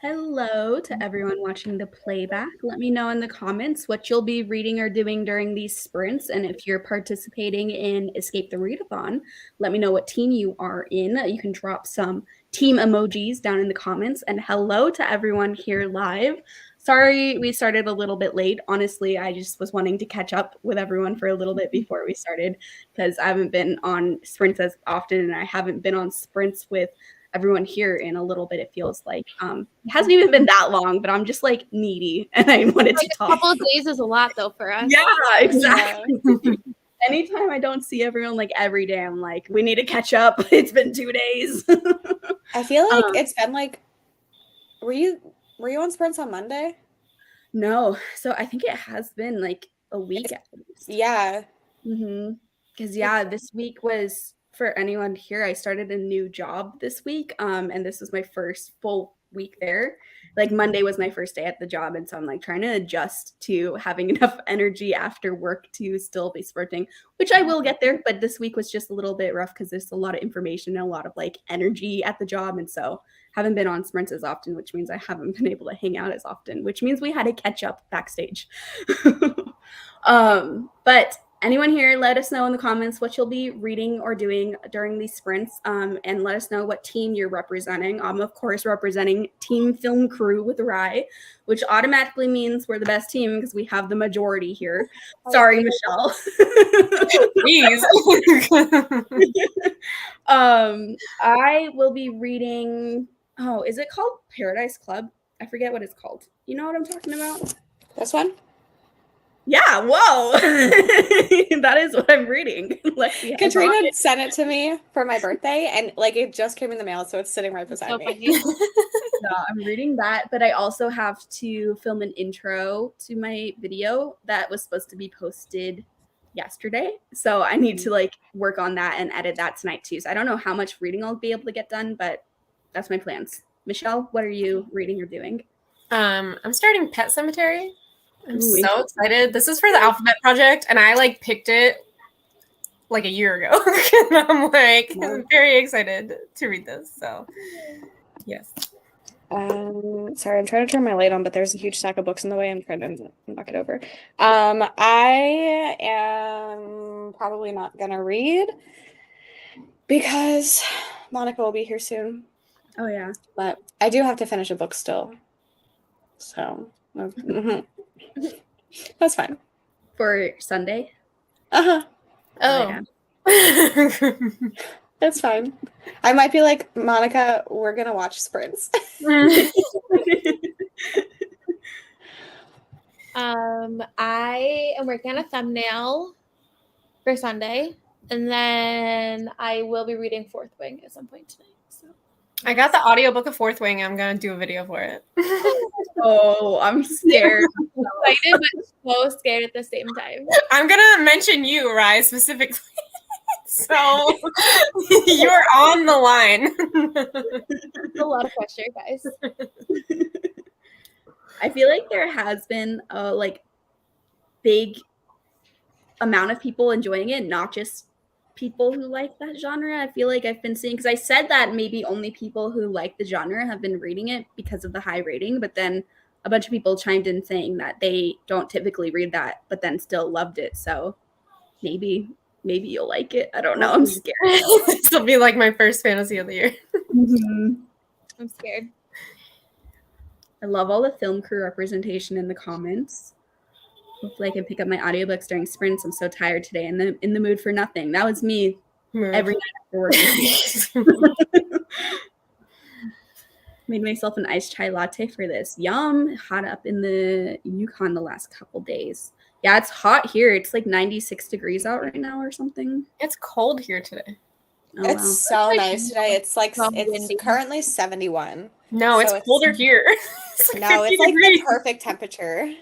Hello to everyone watching the playback. Let me know in the comments what you'll be reading or doing during these sprints. And if you're participating in Escape the Readathon, let me know what team you are in. You can drop some team emojis down in the comments. And hello to everyone here live. Sorry we started a little bit late. Honestly, I just was wanting to catch up with everyone for a little bit before we started because I haven't been on sprints as often and I haven't been on sprints with everyone here in a little bit. It feels like it hasn't even been that long, but I'm just like needy and I wanted to talk. A couple of days is a lot though for us. Yeah, exactly. Yeah. Anytime I don't see everyone like every day, I'm like, we need to catch up. It's been 2 days. I feel like it's been like, were you on sprints on Monday? No, so I think it has been like a week at least. Yeah. Because this week was, for anyone here, I started a new job this week, and this was my first full week there. Like Monday was my first day at the job, and so I'm like trying to adjust to having enough energy after work to still be sprinting, which I will get there. But this week was just a little bit rough because there's a lot of information and a lot of like energy at the job, and so haven't been on sprints as often, which means I haven't been able to hang out as often, which means we had to catch up backstage. But anyone here, let us know in the comments what you'll be reading or doing during these sprints, and let us know what team you're representing. I'm, of course, representing Team Film Crew with Rye, which automatically means we're the best team because we have the majority here. Sorry, Michelle. Please. I will be reading, is it called Paradise Club? I forget what it's called. You know what I'm talking about? This one? Yeah, whoa. That is what I'm reading. Katrina sent it to me for my birthday, and like it just came in the mail, so it's sitting right beside me. Yeah, I'm reading that, but I also have to film an intro to my video that was supposed to be posted yesterday. So I need to like work on that and edit that tonight too. So I don't know how much reading I'll be able to get done, but that's my plans. Michelle, what are you reading or doing? I'm starting Pet Cemetery. I'm so excited. This is for the Alphabet Project, and I like picked it like a year ago. And I'm like very excited to read this. So yes. Sorry, I'm trying to turn my light on, but there's a huge stack of books in the way. I'm trying to knock it over. I am probably not gonna read because Monica will be here soon. Oh yeah. But I do have to finish a book still. So that's fine. For Sunday? Oh. Yeah. That's fine. I might be like, Monica, we're gonna watch sprints. I am working on a thumbnail for Sunday, and then I will be reading Fourth Wing at some point tonight. So I got the audiobook of Fourth Wing. I'm gonna do a video for it. Oh, I'm scared. Excited, but so scared at the same time. I'm gonna mention you, Rye, specifically. So you're on the line. It's a lot of pressure, guys. I feel like there has been a like big amount of people enjoying it, not just people who like that genre. I feel like I've been seeing, because I said that maybe only people who like the genre have been reading it because of the high rating, but then a bunch of people chimed in saying that they don't typically read that, but then still loved it. So maybe you'll like it. I don't know. I'm scared. This will be like my first fantasy of the year. I'm scared. I love all the film crew representation in the comments. Hopefully I can pick up my audiobooks during sprints. I'm so tired today and in the mood for nothing. That was me every night after work. Made myself an iced chai latte for this. Yum. Hot up in the Yukon the last couple days. Yeah, it's hot here. It's like 96 degrees out right now or something. It's cold here today. Oh, it's so nice today. It's like it's currently 71. No, so it's colder here. It's like the perfect temperature.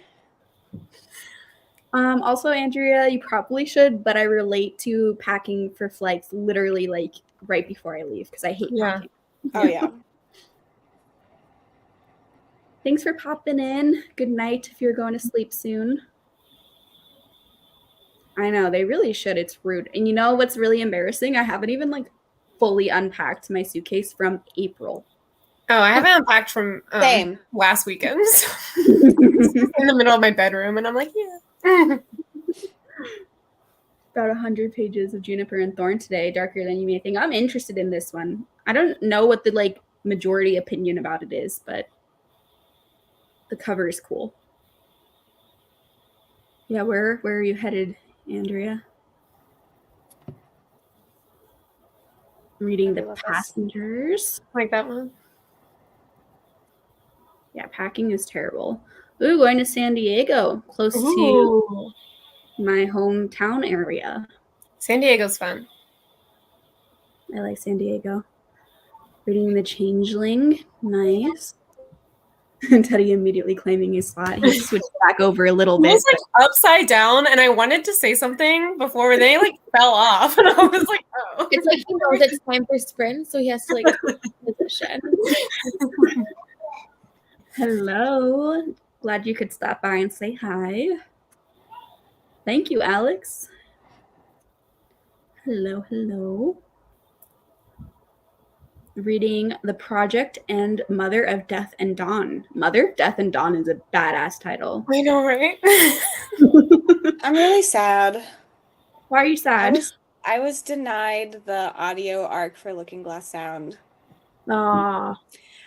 Also, Andrea, you probably should, but I relate to packing for flights literally like right before I leave because I hate packing. Oh yeah. Thanks for popping in. Good night if you're going to sleep soon. I know, they really should. It's rude. And you know what's really embarrassing? I haven't even like fully unpacked my suitcase from April. Oh, I haven't unpacked from Same. last weekend. So in the middle of my bedroom, and I'm like, yeah. About 100 pages of Juniper and Thorn today, darker than you may think. I'm interested in this one. I don't know what the like majority opinion about it is, but the cover is cool. Yeah, where are you headed, Andrea? Reading The Passengers. Like that one. Yeah, packing is terrible. Ooh, going to San Diego, close to Ooh. my hometown area. San Diego's fun. I like San Diego. Reading The Changeling. Nice. Teddy immediately claiming his spot. He switched back over a little It bit. was like upside down, and I wanted to say something before they like fell off, and I was like, "Oh!" It's like he knows it's time for sprint, so he has to like position. Hello. Glad you could stop by and say hi. Thank you, Alex. Hello, hello. Reading The Project and Mother of Death and Dawn. Mother of Death and Dawn is a badass title. I know, right? I'm really sad. Why are you sad? I was denied the audio arc for Looking Glass Sound. Aw.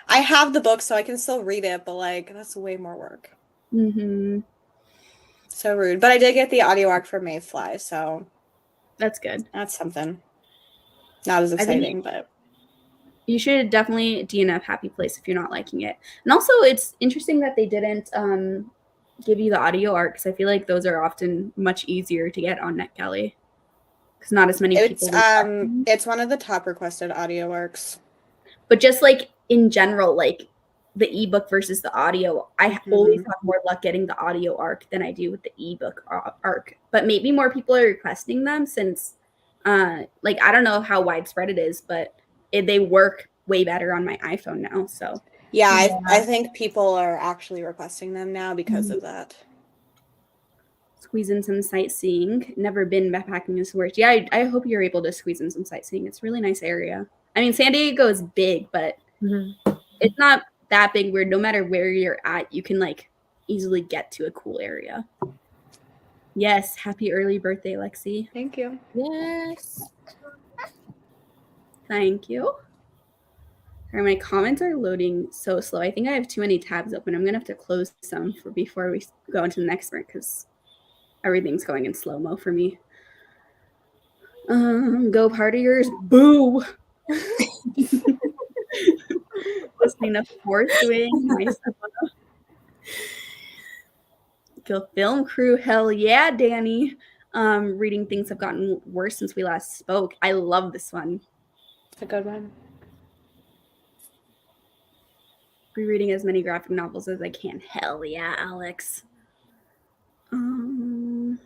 I have the book, so I can still read it, but like that's way more work. Mm-hmm. So rude. But I did get the audio arc for Mayfly, so That's good. that's something. Not as exciting, but You should definitely DNF Happy Place if you're not liking it. And also, it's interesting that they didn't give you the audio arc, because I feel like those are often much easier to get on NetGalley. Because not as many people. It's one of the top requested audio arcs. But just like in general, like the ebook versus the audio, I always have more luck getting the audio arc than I do with the ebook arc. But maybe more people are requesting them since, like, I don't know how widespread it is, but they work way better on my iPhone now. So yeah. I think people are actually requesting them now because of that. Squeeze in some sightseeing. Never been backpacking this works. Yeah, I hope you're able to squeeze in some sightseeing. It's a really nice area. I mean, San Diego is big, but it's not that big where no matter where you're at, you can like easily get to a cool area. Yes, happy early birthday, Lexi. Thank you. Yes. Thank you. All right, my comments are loading so slow. I think I have too many tabs open. I'm gonna have to close some before we go into the next sprint because everything's going in slow-mo for me. Go partiers, boo. Listening to Fourth Wing, nice. Go Film Crew, hell yeah, Danny. Reading Things Have Gotten Worse Since We Last Spoke. I love this one. It's a good one. Rereading as many graphic novels as I can. Hell yeah, Alex. Oh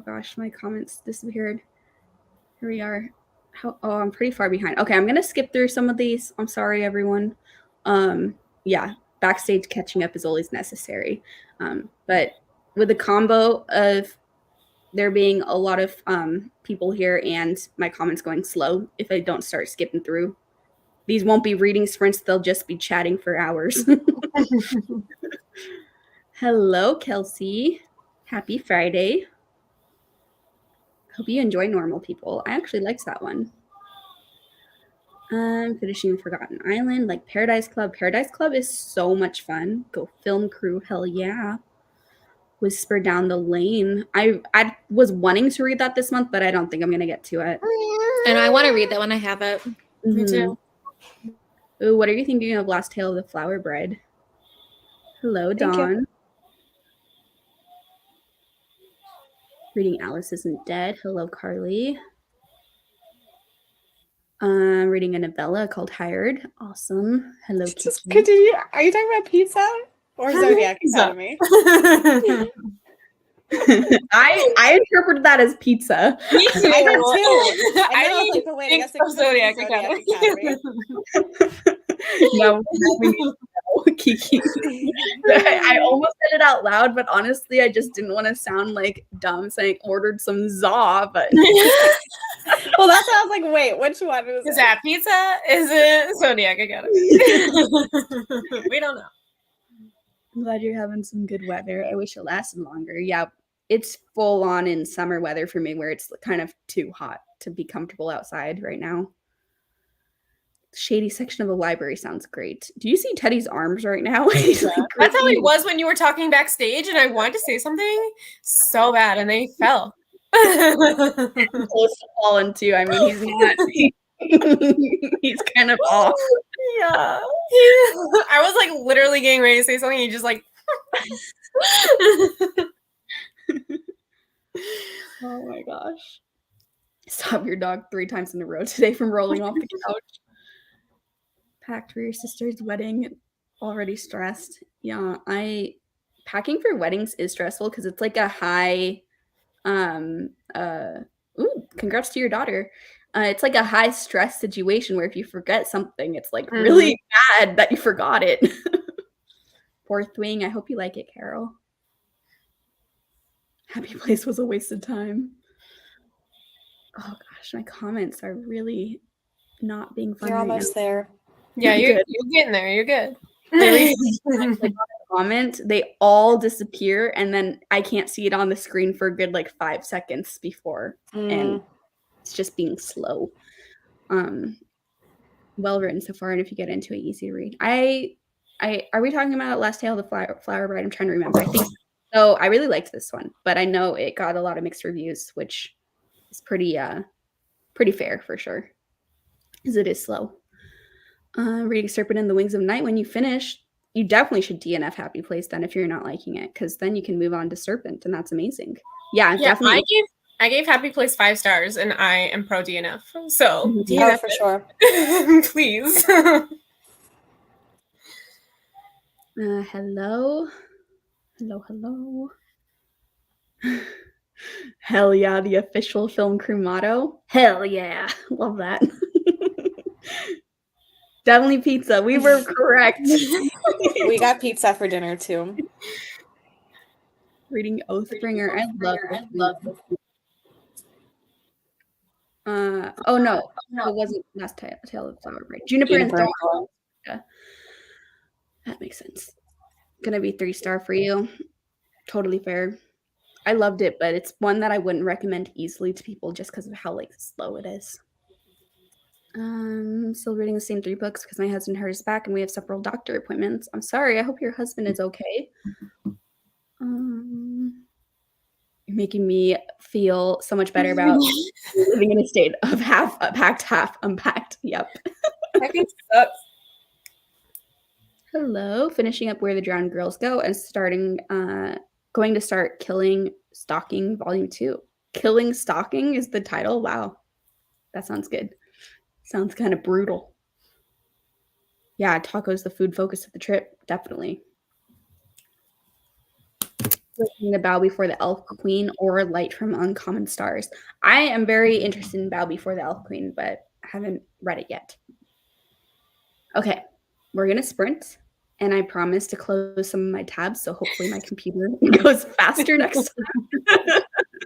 gosh, my comments disappeared. Here we are. I'm pretty far behind. Okay, I'm gonna skip through some of these. I'm sorry, everyone. Yeah, backstage catching up is always necessary. But with the combo of there being a lot of people here and my comments going slow, if I don't start skipping through, these won't be reading sprints. They'll just be chatting for hours. Hello, Kelsey. Happy Friday. Hope you enjoy Normal People. I actually liked that one. Finishing Forgotten Island, like Paradise Club. Paradise Club is so much fun. Go Film Crew, hell yeah. Whisper Down the Lane. I was wanting to read that this month, but I don't think I'm going to get to it. And I want to read that when I have it. Me too. Ooh, what are you thinking of Last Tale of the Flower Bride? Hello, Thank Dawn. you. Reading Alice Isn't Dead. Hello, Carly. Reading a novella called Hired. Awesome. Hello, Kiki. Are you talking about pizza or Zodiac Academy? I interpreted that as pizza. Me too. I did too. I know, didn't like, but wait, I think guess it of could have Zodiac been Academy. No, we need to know. Kiki. I almost said it out loud, but honestly, I just didn't want to sound like dumb saying ordered some za, but Well, that's why I was like, wait, which one Is that pizza? Is it Zodiac? I got it. We don't know. I'm glad you're having some good weather. I wish it lasted longer. Yeah, it's full on in summer weather for me where it's kind of too hot to be comfortable outside right now. Shady section of the library sounds great. Do you see Teddy's arms right now? He's like That's how he gripping- was when you were talking backstage, and I wanted to say something so bad, and they fell. close to falling too. I mean, he's not. He's kind of off. Yeah. I was like literally getting ready to say something, and he just like. Oh my gosh. Stop your dog 3 times in a row today from rolling off the couch. Packed for your sister's wedding. Already stressed. Yeah, packing for weddings is stressful because it's like a high congrats to your daughter. It's like a high stress situation where if you forget something, it's like really bad that you forgot it. Fourth wing, I hope you like it, Carol. Happy Place was a waste of time. Oh gosh, my comments are really not being fun. You're right almost now. there. Yeah, you're Good. getting there. You're good. Like on a comment, they all disappear, and then I can't see it on the screen for a good like 5 seconds before, and it's just being slow. Well written so far, and if you get into it, easy to read. Are we talking about Last Tale of the Flower Bride? I'm trying to remember. I think so. I really liked this one, but I know it got a lot of mixed reviews, which is pretty fair for sure, because it is slow. Reading Serpent in the Wings of Night. When you finish, you definitely should DNF Happy Place then if you're not liking it, because then you can move on to Serpent, and that's amazing. Yeah, definitely. I gave Happy Place 5 stars, and I am pro DNF. So DNF for sure. Please. Hello. Hell yeah, the official film crew motto. Hell yeah. Love that. Definitely pizza. We were correct. We got pizza for dinner too. Reading Oathbringer. I love this. Oh no, it wasn't Last Tale of the Flower Bride. Juniper and Thorn. Yeah. That makes sense. Gonna be 3-star for you. Totally fair. I loved it, but it's one that I wouldn't recommend easily to people just because of how like slow it is. Still reading the same 3 books because my husband hurt his back and we have several doctor appointments. I'm sorry. I hope your husband is okay. You're making me feel so much better about living in a state of half packed, half unpacked. Yep. That sucks. Hello. Finishing up Where the Drowned Girls Go and going to start Killing Stalking Volume 2. Killing Stalking is the title. Wow. That sounds good. Sounds kind of brutal. Yeah, tacos, the food focus of the trip. Definitely. Looking to Bow Before the Elf Queen or Light from Uncommon Stars. I am very interested in Bow Before the Elf Queen, but I haven't read it yet. Okay, we're going to sprint, and I promise to close some of my tabs, so hopefully my computer goes faster next time.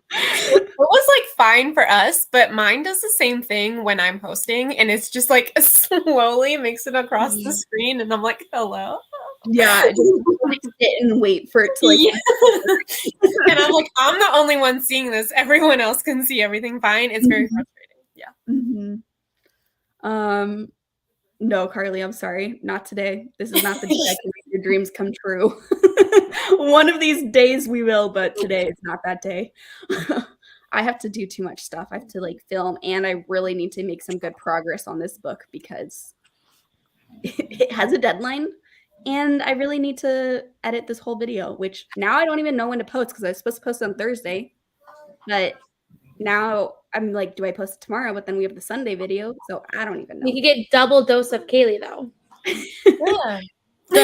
It was like fine for us, but mine does the same thing when I'm posting, and it's just like slowly makes it across the screen, and I'm like, hello. Yeah, just like sit and wait for it to like. Yeah. And I'm like, I'm the only one seeing this. Everyone else can see everything fine. It's very frustrating. Yeah. Mm-hmm. No, Carly, I'm sorry, not today. This is not the day I can make your dreams come true. One of these days we will, but today is not that day. I have to do too much stuff. I have to like film, and I really need to make some good progress on this book because it has a deadline. And I really need to edit this whole video, which now I don't even know when to post because I was supposed to post it on Thursday. But now I'm like, do I post it tomorrow? But then we have the Sunday video, so I don't even know. You could get double dose of Kaylee though. Yeah. I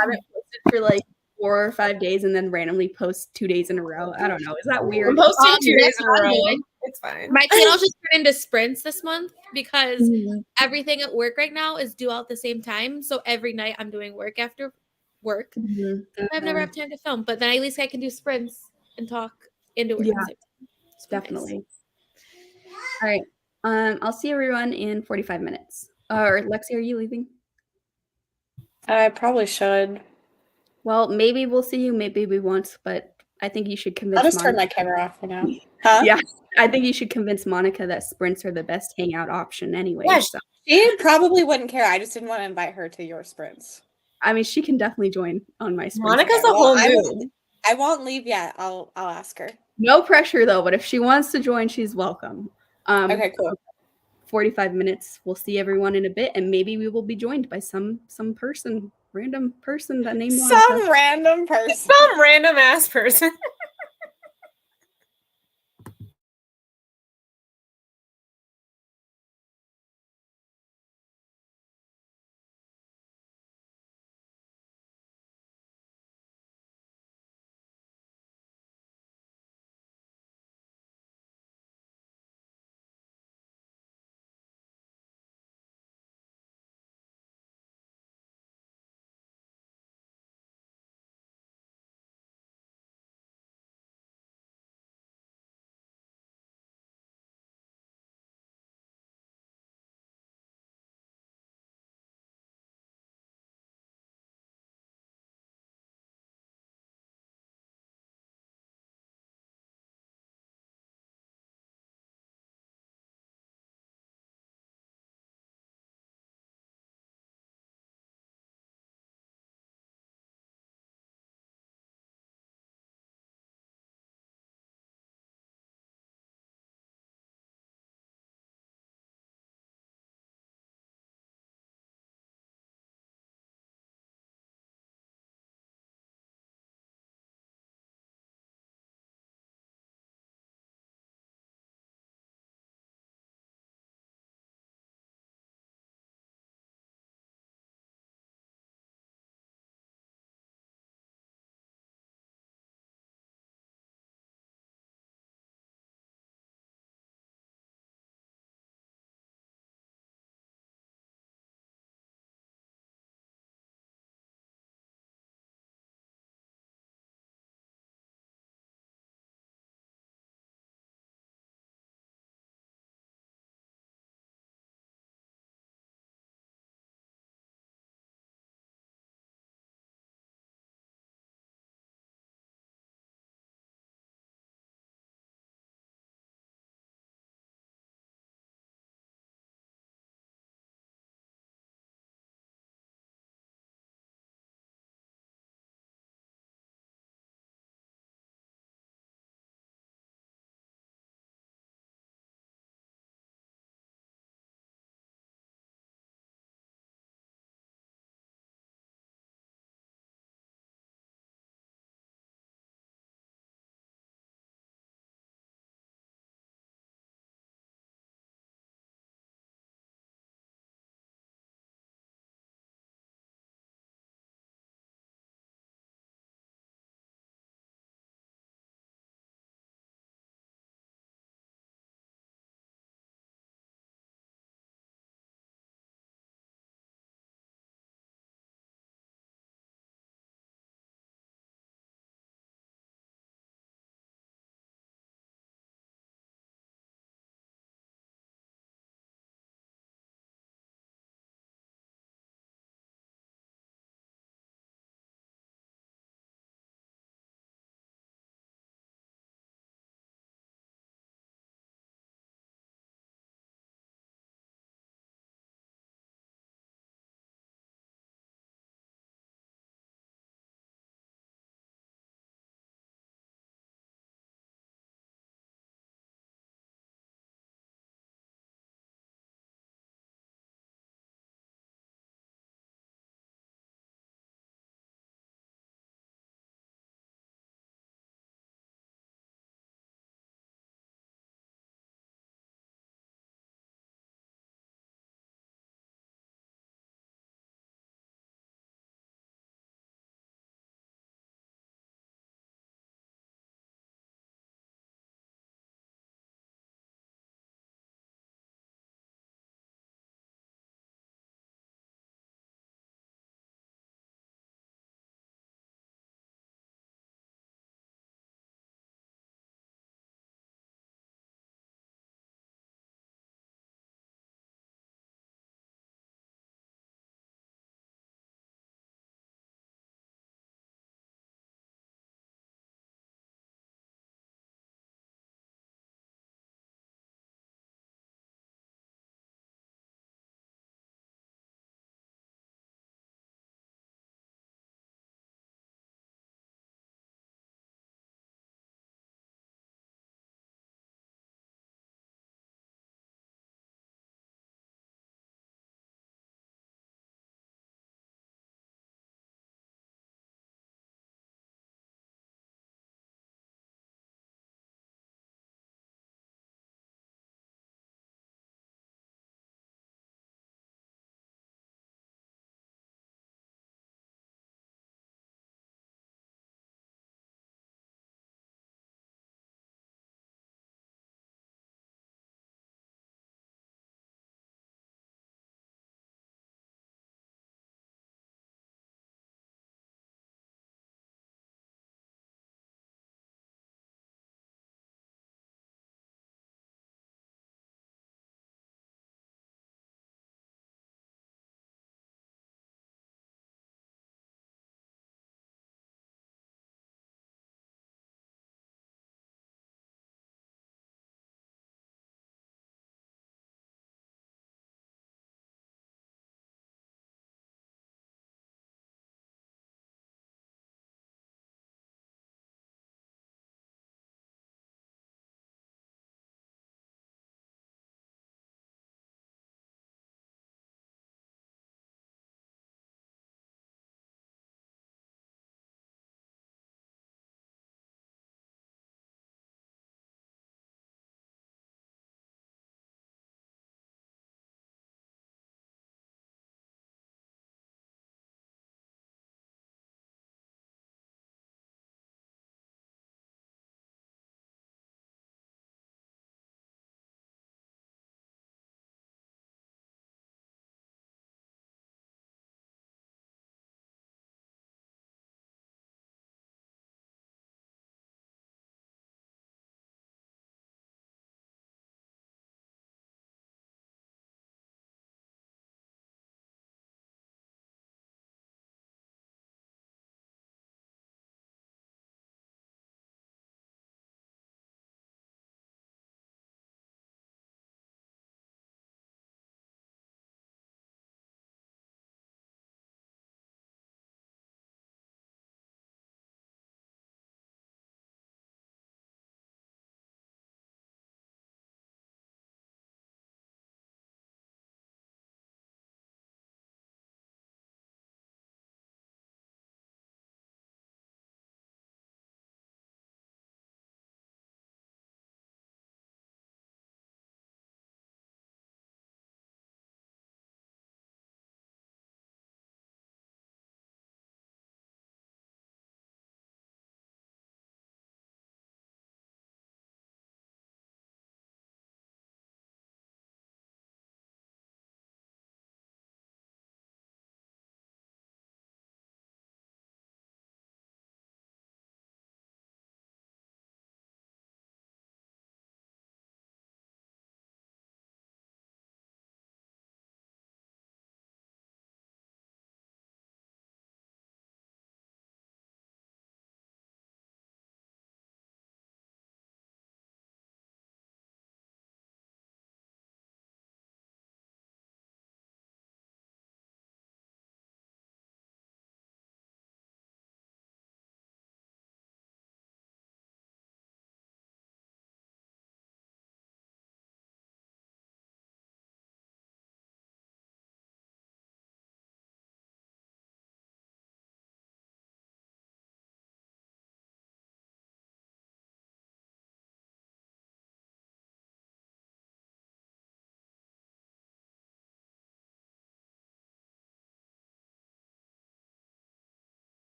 haven't posted for like 4 or 5 days and then randomly post 2 days in a row. I don't know. Is that weird? I'm posting 2 days in a row. It's fine. My channel just turned into sprints this month because Mhm. everything at work right now is due out at the same time. So every night I'm doing work after work. Mhm. I've never had time to film, but then at least I can do sprints and talk and do work at the Yeah, same time. It's been nice. definitely. All right. I'll see everyone in 45 minutes. Or Lexi, are you leaving? I probably should. Well, maybe we'll see you, maybe we won't, but I think you should I'll convince just turn Monica. my camera off for now. Huh? Yeah, I think you should convince Monica that sprints are the best hangout option anyway. Yeah, So, She probably wouldn't care. I just didn't want to invite her to your sprints. I mean, she can definitely join on my sprints. Monica's Okay. a whole I mood. won't leave yet. I'll ask her. No pressure though, but if she wants to join, she's welcome. Okay, cool. 45 minutes. We'll see everyone in a bit, and maybe we will be joined by some person, random person that named Monica. Some random person. Some random ass person.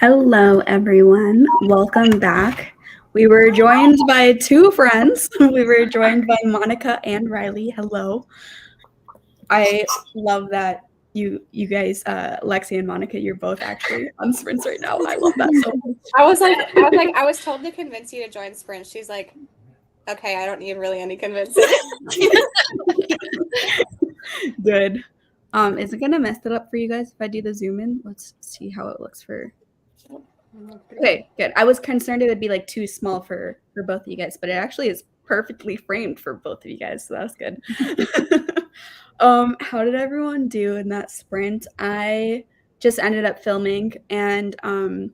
Hello, everyone. Welcome back. We were joined by two friends. We were joined by Monica and Riley. Hello. I love that you guys, Lexi and Monica, you're both actually on sprints right now. I love that so much. I was told to convince you to join Sprint. She's like, okay, I don't need really any convincing. Good. Is it gonna mess it up for you guys if I do the zoom in? Let's see how it looks for. Okay, good. I was concerned it would be like too small for both of you guys, but it actually is perfectly framed for both of you guys, so that's good. How did everyone do in that sprint? I just ended up filming and then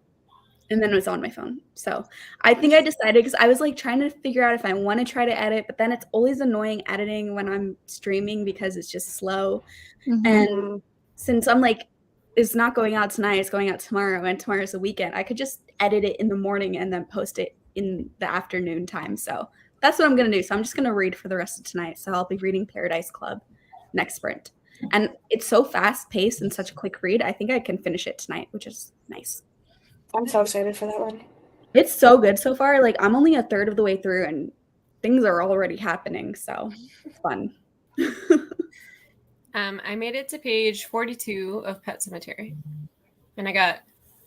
it was on my phone. So I think I decided because I was like trying to figure out if I want to try to edit, but then it's always annoying editing when I'm streaming because it's just slow. And since I'm like, it's not going out tonight, it's going out tomorrow, and tomorrow's the weekend, I could just edit it in the morning and then post it in the afternoon time. So that's what I'm going to do. So I'm just going to read for the rest of tonight. So I'll be reading Paradise Club next sprint. And it's so fast paced and such a quick read. I think I can finish it tonight, which is nice. I'm so excited for that one. It's so good so far. Like I'm only a third of the way through and things are already happening. So it's fun. I made it to page 42 of Pet Cemetery. And I got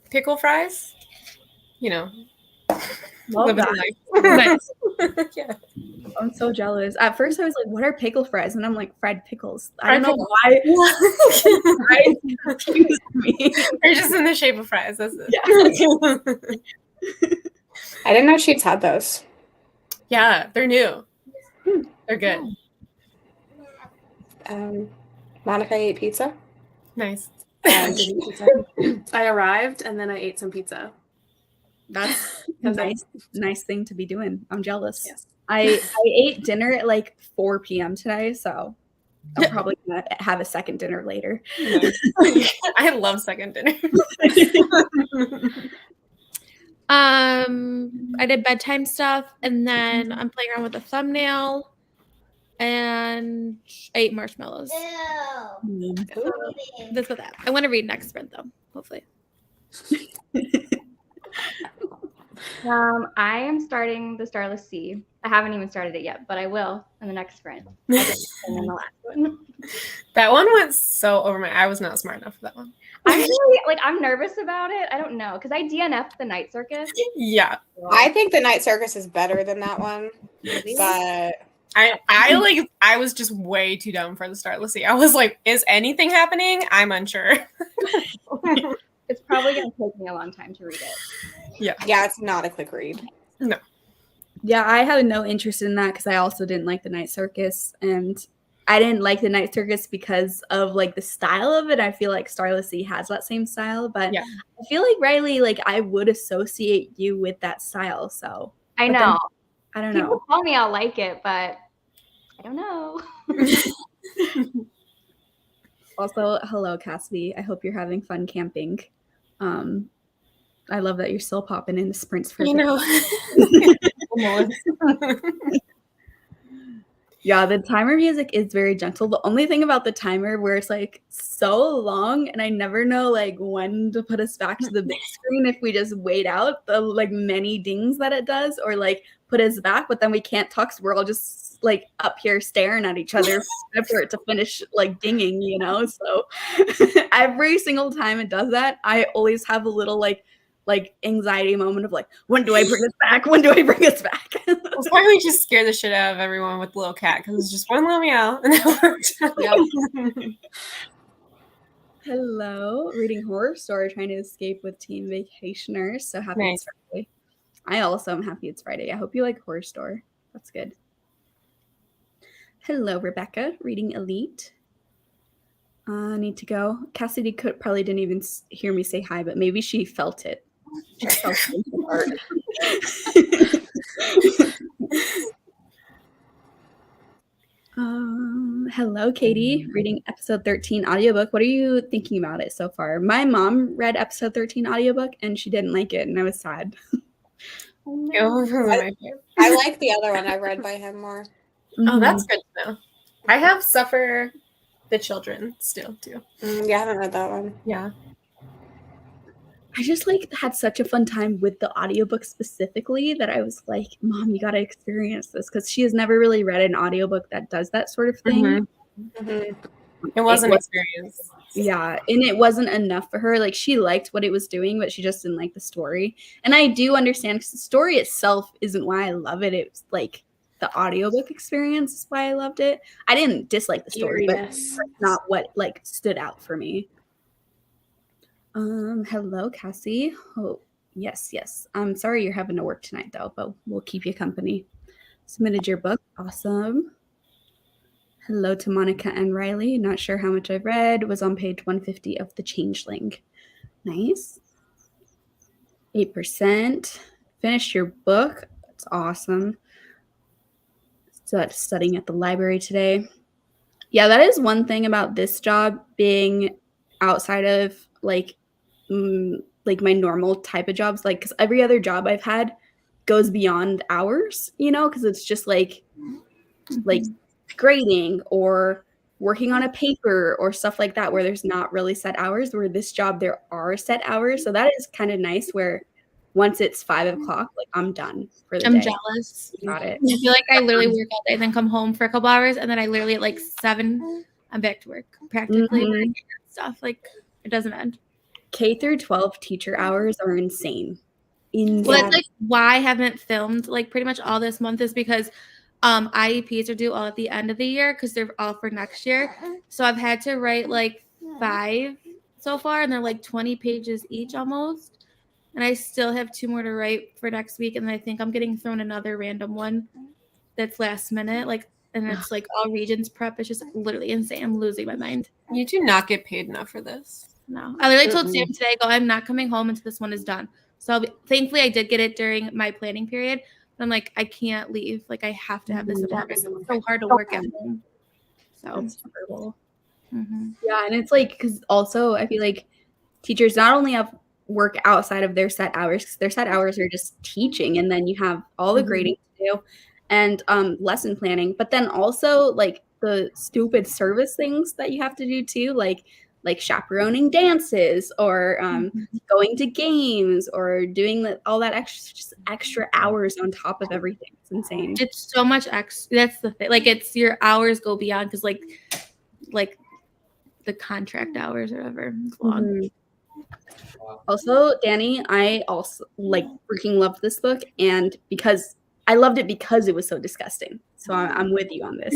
pickle fries. You know. Love living that. life. Yeah. I'm so jealous. At first I was like, what are pickle fries? And I'm like, fried pickles. I Fried don't know why. Fries confused me. They're just in the shape of fries. That's it. Yeah. I didn't know Sheets had those. Yeah, they're new. They're good. Monica ate pizza. Nice. Did eat pizza. I arrived and then I ate some pizza. That's a nice thing to be doing. I'm jealous. Yes. I ate dinner at like 4 p.m. today, so I'm probably gonna have a second dinner later. I love second dinner. I did bedtime stuff, and then I'm playing around with the thumbnail, and I ate marshmallows. That's what that. I want to read next sprint though, hopefully. I am starting the Starless Sea. I haven't even started it yet, but I will in the next sprint. I didn't in the last one. That one went so over my. I was not smart enough for that one. I'm really I'm nervous about it. I don't know because I DNF'd the Night Circus. Yeah, I think the Night Circus is better than that one, but I was just way too dumb for the Starless Sea. I was like, is anything happening? I'm unsure. It's probably going to take me a long time to read it. yeah, it's not a quick read. No. Yeah, I have no interest in that because I also didn't like the Night Circus, and I didn't like the Night Circus because of like the style of it. I feel like Starless Sea has that same style, but Yeah. I feel like Riley, like I would associate you with that style. So I but know. then, I don't People know. tell me I'll like it, but I don't know. Also, hello, Cassidy. I hope you're having fun camping. I love that you're still popping in the sprints for. You know. Yeah, the timer music is very gentle. The only thing about the timer where it's like so long and I never know like when to put us back to the big screen if we just wait out the like many dings that it does or like put us back, but then we can't talk so we're all just like up here staring at each other for it to finish like dinging, you know? So every single time it does that, I always have a little like anxiety moment of like, when do I bring us back? When do I bring us back? That's why we just scare the shit out of everyone with the little cat because it's just one little meow and that worked. Hello, reading horror story, trying to escape with teen vacationers. So happy Nice. it's Friday. I also am happy it's Friday. I hope you like horror store. That's good. Hello, Rebecca, reading Elite. Need to go. Cassidy probably didn't even hear me say hi, but maybe she felt it. She felt it in her heart. Hello, Katie, reading episode 13 audiobook. What are you thinking about it so far? My mom read episode 13 audiobook and she didn't like it and I was sad. I like the other one I read by him more. Oh, that's good to know. I have Suffer the Children still too. Yeah, I haven't read that one. Yeah. I just like had such a fun time with the audiobook specifically that I was like, Mom, you got to experience this, because she has never really read an audiobook that does that sort of thing. It was an experience. Yeah, and it wasn't enough for her. Like, she liked what it was doing, but she just didn't like the story. And I do understand, because the story itself isn't why I love it. It's like the audiobook experience is why I loved it. I didn't dislike the story, but Eeriness. that's not what like stood out for me. Hello, Cassie. Oh, yes. I'm sorry you're having to work tonight, though, but we'll keep you company. Submitted your book. Awesome. Hello to Monica and Riley. Not sure how much I've read. Was on page 150 of The Changeling. Nice. 8%. Finished your book. That's awesome. Studying at the library today. Yeah, that is one thing about this job being outside of like my normal type of jobs, like, because every other job I've had goes beyond hours, because it's just like grading or working on a paper or stuff like that, where there's not really set hours. Where this job, there are set hours, so that is kind of nice, where once it's 5 o'clock, like, I'm done for the day. I'm jealous. Got it. I feel like I literally work all day and then come home for a couple hours, and then I literally at like 7, I'm back to work practically. Mhm. Stuff like it doesn't end. K through 12 teacher hours are insane. Well, that's like why I haven't filmed like pretty much all this month, is because IEPs are due all at the end of the year because they're all for next year. So I've had to write like 5 so far, and they're like 20 pages each almost. And I still have 2 more to write for next week, and I think I'm getting thrown another random one that's last minute, like, and it's like all regions prep. It's just literally insane. I'm losing my mind. You do not get paid enough for this. No, I literally told Sam today, I'm not coming home until this one is done. So thankfully I did get it during my planning period. But I'm like, I can't leave. Like, I have to have this. It's so hard to work at home. So That's terrible. mhm. Yeah, and it's like, because also I feel like teachers not only have work outside of their set hours, because their set hours are just teaching, and then you have all the grading to do and lesson planning, but then also like the stupid service things that you have to do too, like chaperoning dances or going to games or doing all that extra hours on top of everything. It's insane. It's so much extra. That's the thing. Like, it's your hours go beyond, because like the contract hours or whatever. It's long. Mhm. Also, Danny, I also like freaking loved this book, and because I loved it because it was so disgusting. So I'm with you on this.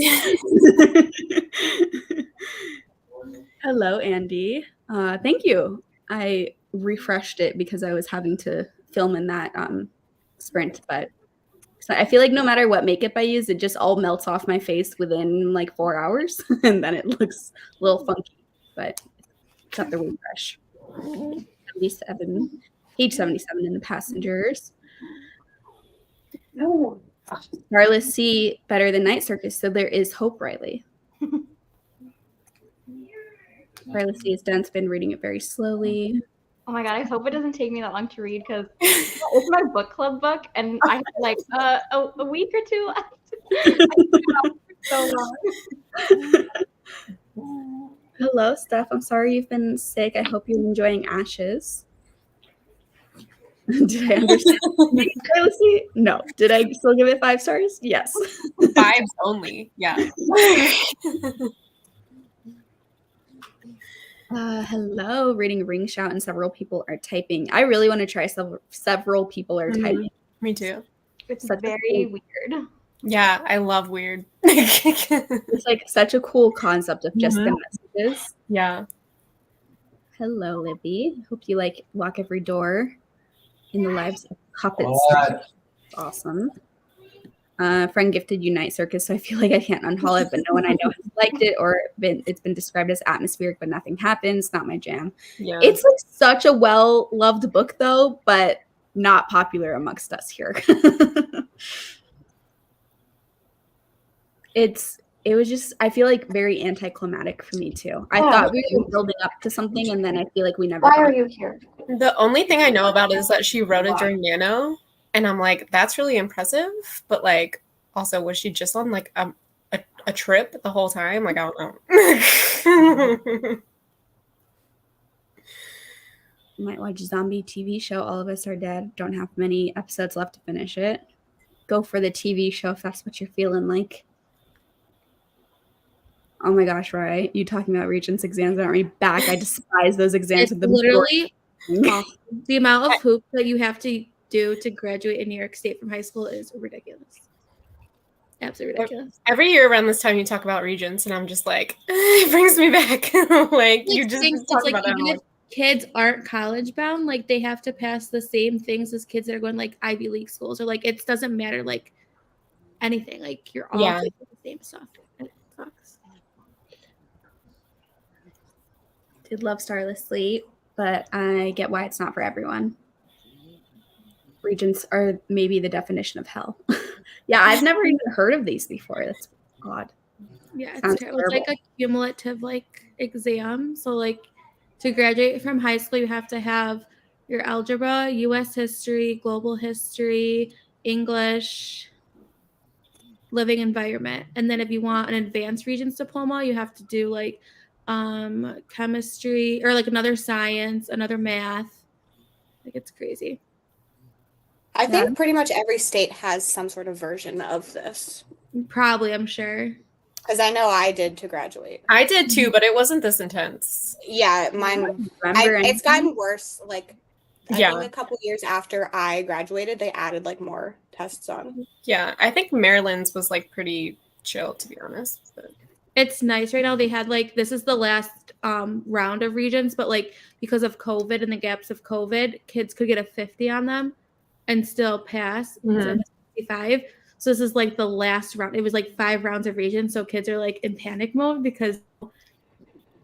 Hello, Andy. Thank you. I refreshed it because I was having to film in that sprint, but so I feel like no matter what makeup I use, it just all melts off my face within like 4 hours, and then it looks a little funky, but it's got the refresh. 77, page 77 in the passengers. Starless Sea better than Night Circus, so there is hope, Riley. Starless Sea is dense, been reading it very slowly. Oh my god, I hope it doesn't take me that long to read, because it's my book club book, and I have like a week or 2 left. So long. Hello, Steph. I'm sorry you've been sick. I hope you're enjoying Ashes. Did I understand? Starless Sea? No. Did I still give it 5 stars? Yes. 5s only. Yeah. Hello, reading Ring Shout, and several people are typing. I really want to try several people are typing. Me too. It's Such a very cool- weird. Yeah, I love weird. It's like such a cool concept of just the messages. Yeah. Hello, Libby. Hope you like Lock Every Door in the Lives of Puppets. Awesome. Friend gifted you Night Circus, so I feel like I can't unhaul it, but no one I know has liked it, or it's been described as atmospheric, but nothing happens. Not my jam. Yeah. It's like such a well-loved book, though, but not popular amongst us here. It was just, I feel like very anticlimactic for me too. I thought we were building up to something, and then I feel like we never. Why are you here? The only thing I know about is that she wrote it during Nano, and I'm like, that's really impressive. But like, also, was she just on like a trip the whole time? Like, I don't know. Might watch zombie TV show. All of Us Are Dead. Don't have many episodes left to finish it. Go for the TV show if that's what you're feeling like. Oh my gosh, right? You talking about Regents exams aren't me back. I despise those exams. It's with the literally awful. The amount of hoops that you have to do to graduate in New York State from high school is ridiculous. Absolutely ridiculous. Every year around this time, you talk about Regents, and I'm just like, it brings me back. Like you just talk like about that. even if kids aren't college bound, like they have to pass the same things as kids that are going like Ivy League schools, or like it doesn't matter like anything. Like you're all doing the same stuff. It sucks. Did love Starless Sleep, but I get why it's not for everyone. Regents are maybe the definition of hell. Yeah, I've never even heard of these before. That's odd. Yeah, it's terrible. It's like a cumulative like exam. So like to graduate from high school, you have to have your algebra, U.S. history, global history, English, living environment, and then if you want an advanced Regents diploma, you have to do like chemistry or like another science, another math. Like it's crazy. I think pretty much every state has some sort of version of this. Probably, I'm sure. Because I know I did to graduate. I did too, but it wasn't this intense. Yeah, mine. It's gotten worse. Like, I think a couple years after I graduated, they added like more tests on. Yeah, I think Maryland's was like pretty chill, to be honest. But it's nice right now. They had like this is the last round of Regents, but like because of COVID and the gaps of COVID, kids could get a 50 on them and still pass. So 65. So this is like the last round. It was like 5 rounds of Regents, so kids are like in panic mode because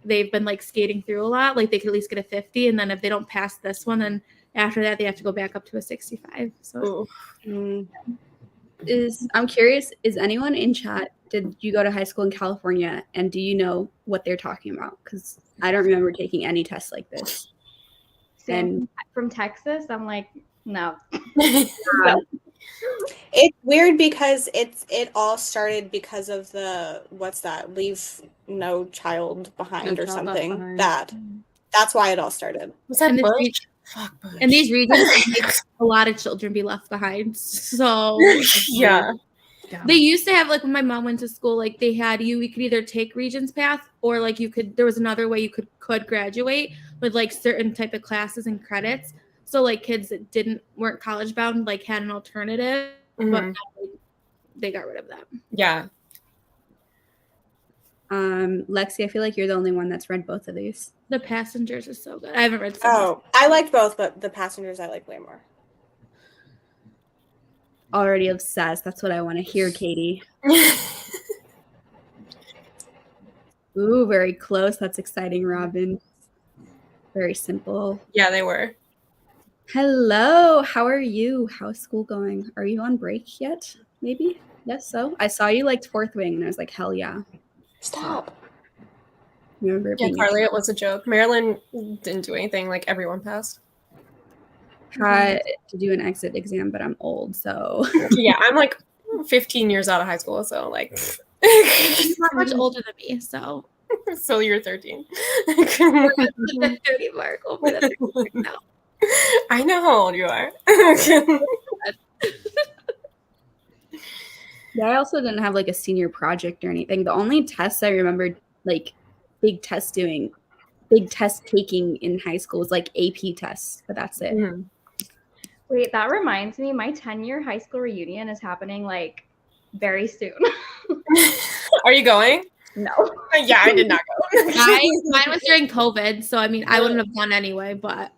they've been like skating through a lot. Like they could at least get a 50, and then if they don't pass this one, then after that they have to go back up to a 65. So I'm curious, is anyone in chat, did you go to high school in California, and do you know what they're talking about? Because I don't remember taking any tests like this. And from Texas, I'm like, no. It's weird because it all started because of the leave no child behind or something. That's why it all started. Was that Bush? Fuck Bush. And these regions make a lot of children be left behind. So yeah. They used to have like when my mom went to school, like they had we could either take Regents path or like there was another way you could graduate with like certain type of classes and credits. So like kids that weren't college bound like had an alternative, but now, like, they got rid of that. Yeah. Lexi, I feel like you're the only one that's read both of these. The Passengers is so good. I haven't read. I liked both, but The Passengers I like way more. Already obsessed. That's what I want to hear, Katie. Ooh, very close. That's exciting, Robin. Very simple. Yeah, they were. Hello, how are you? How's school going? Are you on break yet? Maybe? Yes, so. I saw you liked Fourth Wing, and I was like, hell yeah. Stop. Remember yeah, Carly, it was a joke. Maryland didn't do anything. Like, everyone passed. Tried to do an exit exam, but I'm old, so. Yeah, I'm like 15 years out of high school, so like. He's not much older than me, so. So you're 13. We're at the 30 mark over the 30 now. I know how old you are. Yeah, I also didn't have like a senior project or anything. The only tests I remembered, like big test taking in high school was like AP tests, but that's it. Mm-hmm. Wait, that reminds me, my 10-year high school reunion is happening like very soon. Are you going? No. Yeah, I did not go. Mine was during COVID, so I mean, I wouldn't have gone anyway, but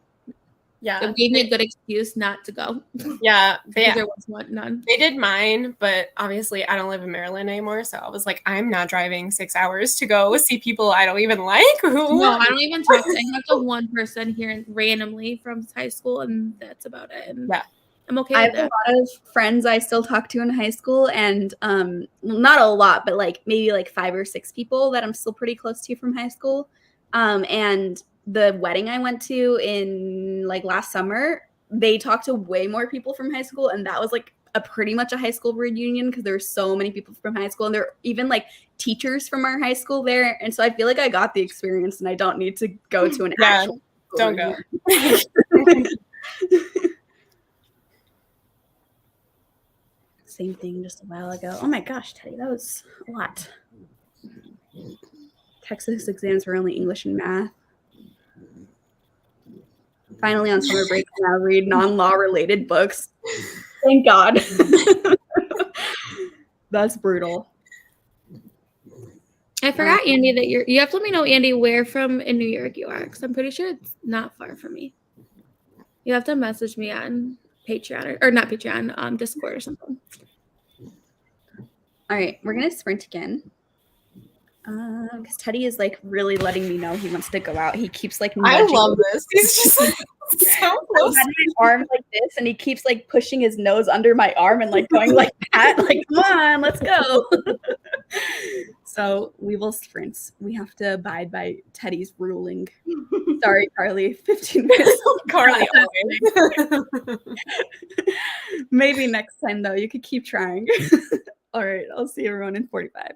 yeah, it gave me a good excuse not to go. Yeah, there was none. They did mine, but obviously I don't live in Maryland anymore, so I was like, I'm not driving 6 hours to go see people I don't even like. No, I don't even talk. I have the one person here randomly from high school, and that's about it. And yeah. I'm okay I with have that. a lot of friends I still talk to in high school, and not a lot, but like maybe like 5 or 6 people that I'm still pretty close to from high school. And the wedding I went to in like last summer, they talked to way more people from high school, and that was like pretty much a high school reunion because there were so many people from high school, and there were even like teachers from our high school there. And so I feel like I got the experience, and I don't need to go to an actual Don't go. Same thing just a while ago. Oh my gosh, Teddy, that was a lot. Texas exams were only English and math. Finally on summer break, I now read non-law related books. Thank God. That's brutal. I forgot, Andy, that you have to let me know, Andy, where from in New York you are, because I'm pretty sure it's not far from me. You have to message me on Patreon or not Patreon, Discord or something. All right, we're gonna sprint again. Because Teddy is like really letting me know he wants to go out. He keeps like I nudging love me. this. He's just like so close. I had my arm like this, and he keeps like pushing his nose under my arm and like going like that. Like, come on, let's go. So we will sprint. We have to abide by Teddy's ruling. Sorry, Carly. 15 minutes. Carly always. Maybe next time though. You could keep trying. All right, I'll see everyone in 45.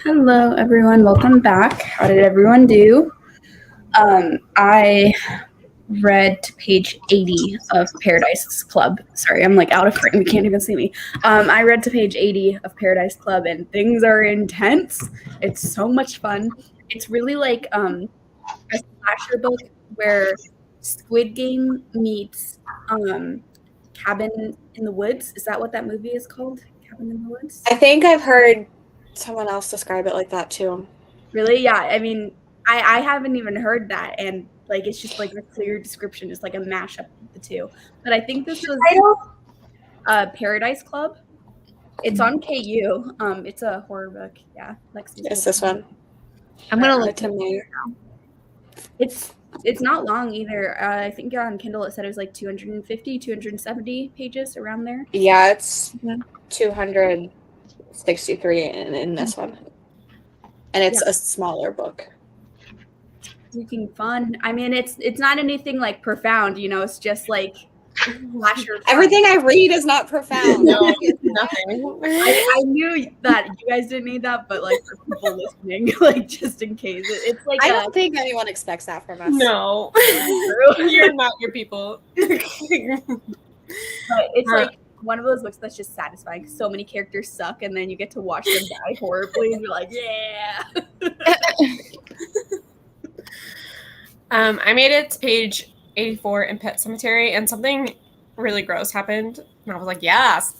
Hello, everyone. Welcome back. How did everyone do? I read to page 80 of Paradise Club. Sorry, I'm like out of frame. You can't even see me. I read to page 80 of Paradise Club, and things are intense. It's so much fun. It's really like a slasher book where Squid Game meets Cabin in the Woods. Is that what that movie is called? Cabin in the Woods? I think I've heard someone else describe it like that too. Really? Yeah. I mean, I haven't even heard that, and like it's just like a clear description, just like a mashup of the two. But I think this was Paradise Club. It's on KU. It's a horror book. Yeah, Lexi's It's this one. I'm gonna Add look it to my. It's not long either. I think on Kindle it said it was like 250, 270 pages around there. Yeah, it's 263 in this one, and it's a smaller book. Freaking fun. I mean, it's not anything like profound, you know. It's just like slasher. Everything I read is not profound. No, it's nothing. I knew that you guys didn't need that, but like for people listening, like just in case, it's like I don't think anyone expects that from us. No, you're not your people. but it's like one of those books that's just satisfying. So many characters suck, and then you get to watch them die horribly, and you're like, yeah. I made it to page 84 in Pet Cemetery, and something really gross happened, and I was like, yes.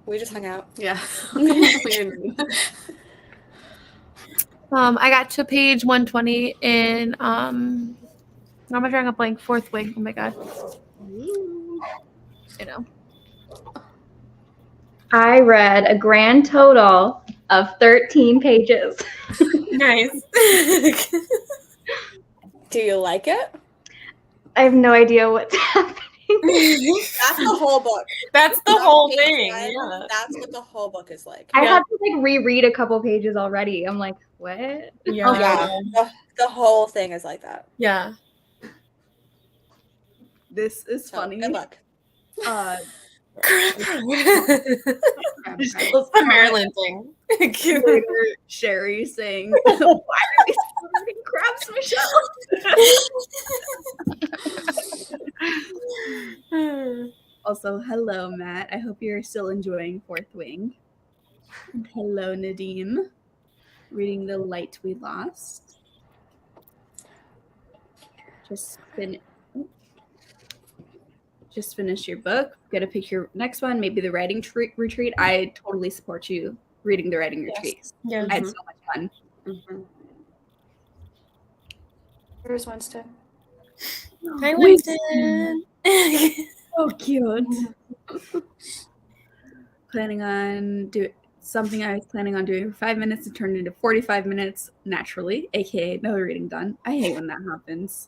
We just hung out. Yeah. I got to page 120 in I'm drawing a blank. Fourth Wing. Oh my god. You know. I read a grand total of 13 pages. Nice. Do you like it? I have no idea what's happening. That's the whole book. That's the Not whole page thing. one, Yeah. That's what the whole book is like. I had to like reread a couple pages already. I'm like, what? Yeah. Yeah, the whole thing is like that. Yeah. This is So, funny. good luck. The Maryland thing. Later, Sherry saying, "Why are we eating crabs, Michelle?" Also, hello, Matt. I hope you're still enjoying Fourth Wing. And hello, Nadim. Reading The Light We Lost. Just finish your book. Got to pick your next one. Maybe the writing retreat. I totally support you reading the writing retreat. Yeah. I had so much fun. Mm-hmm. Here's Winston. Hi, Winston. So cute. Planning on doing something I was planning on doing for 5 minutes to turn into 45 minutes naturally, aka no reading done. I hate when that happens.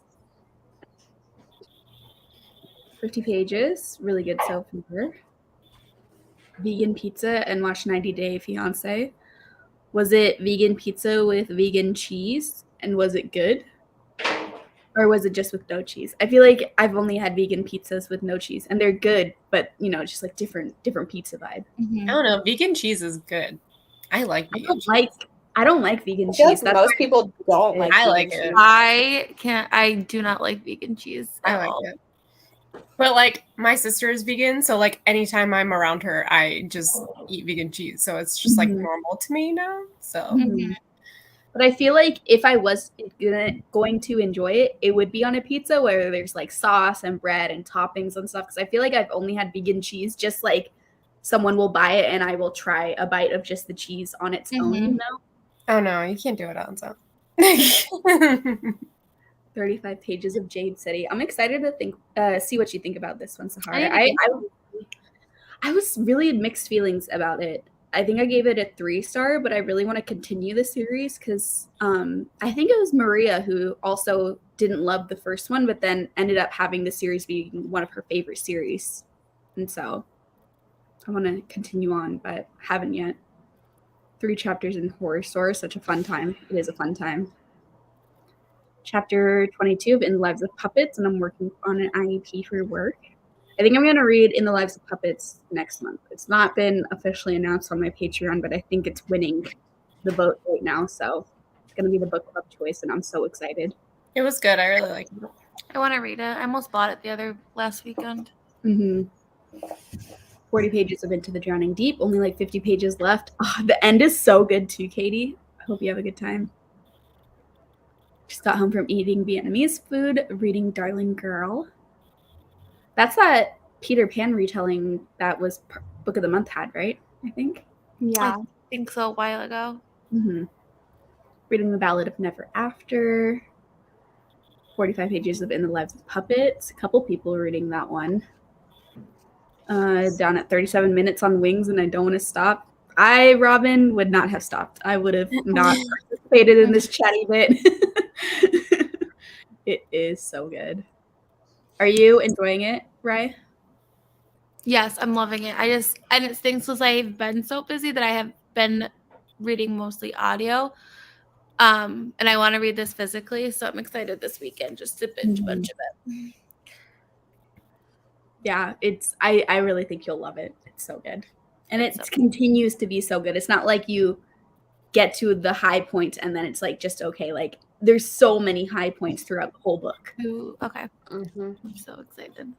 50 pages, really good so far. Vegan pizza and watch 90 Day Fiance. Was it vegan pizza with vegan cheese, and was it good? Or was it just with no cheese? I feel like I've only had vegan pizzas with no cheese, and they're good, but you know, just like different pizza vibe. I don't know. Vegan cheese is good. I like vegan cheese. I don't like vegan I feel cheese. like most people don't like. I vegan like cheese. it. I do not like vegan cheese I at like all. it. But like my sister is vegan, so like anytime I'm around her, I just eat vegan cheese. So it's just like normal to me now. So Mhm. But I feel like if I was going to enjoy it, it would be on a pizza where there's like sauce and bread and toppings and stuff. Because I feel like I've only had vegan cheese, just like someone will buy it and I will try a bite of just the cheese on its own, you know? oh no, you can't do it on its own. 35 pages of Jade City. I'm excited to see what you think about this one, Sahara. I was really mixed feelings about it. I think I gave it a 3-star, but I really want to continue the series because I think it was Maria who also didn't love the first one, but then ended up having the series being one of her favorite series. And so I want to continue on, but haven't yet. 3 chapters in Horror Store, such a fun time. It is a fun time. Chapter 22 of In the Lives of Puppets, and I'm working on an IEP for work. I think I'm going to read In the Lives of Puppets next month. It's not been officially announced on my Patreon, but I think it's winning the vote right now. So it's going to be the book club choice, and I'm so excited. It was good. I really liked it. I want to read it. I almost bought it the last weekend. 40 pages of Into the Drowning Deep, only like 50 pages left. Oh, the end is so good too, Katie. I hope you have a good time. Just got home from eating Vietnamese food, reading Darling Girl. That's that Peter Pan retelling that was Book of the Month had, right? I think. Yeah. I think so, a while ago. Reading The Ballad of Never After. 45 pages of In the Lives of Puppets. A couple people reading that one. Down at 37 minutes on Wings, and I don't want to stop. Robin, would not have stopped. I would have not participated in this chatty bit. It is so good. Are you enjoying it, Rye? Yes, I'm loving it. And it's things because I've been so busy that I have been reading mostly audio. And I want to read this physically, so I'm excited this weekend just to binge a bunch of it. Yeah, I really think you'll love it. It's so good. And it continues to be so good. It's not like you get to the high point and then it's like just okay. Like there's so many high points throughout the whole book. Ooh, okay. I'm so excited.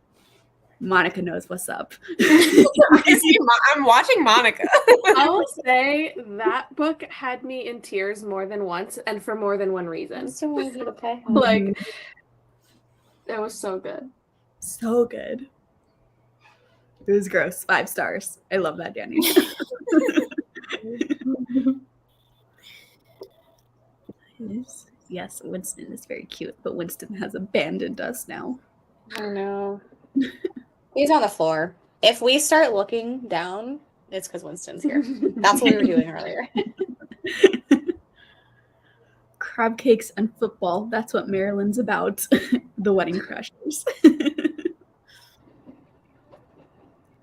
Monica knows what's up. I'm watching Monica. I will say that book had me in tears more than once and for more than one reason. So easy to play. Like, it was so good. So good. It was gross. 5 stars. I love that, Danny. Yes, Winston is very cute, but Winston has abandoned us now. I know. He's on the floor. If we start looking down, it's because Winston's here. That's what we were doing earlier. Crab cakes and football. That's what Maryland's about. The Wedding Crashers.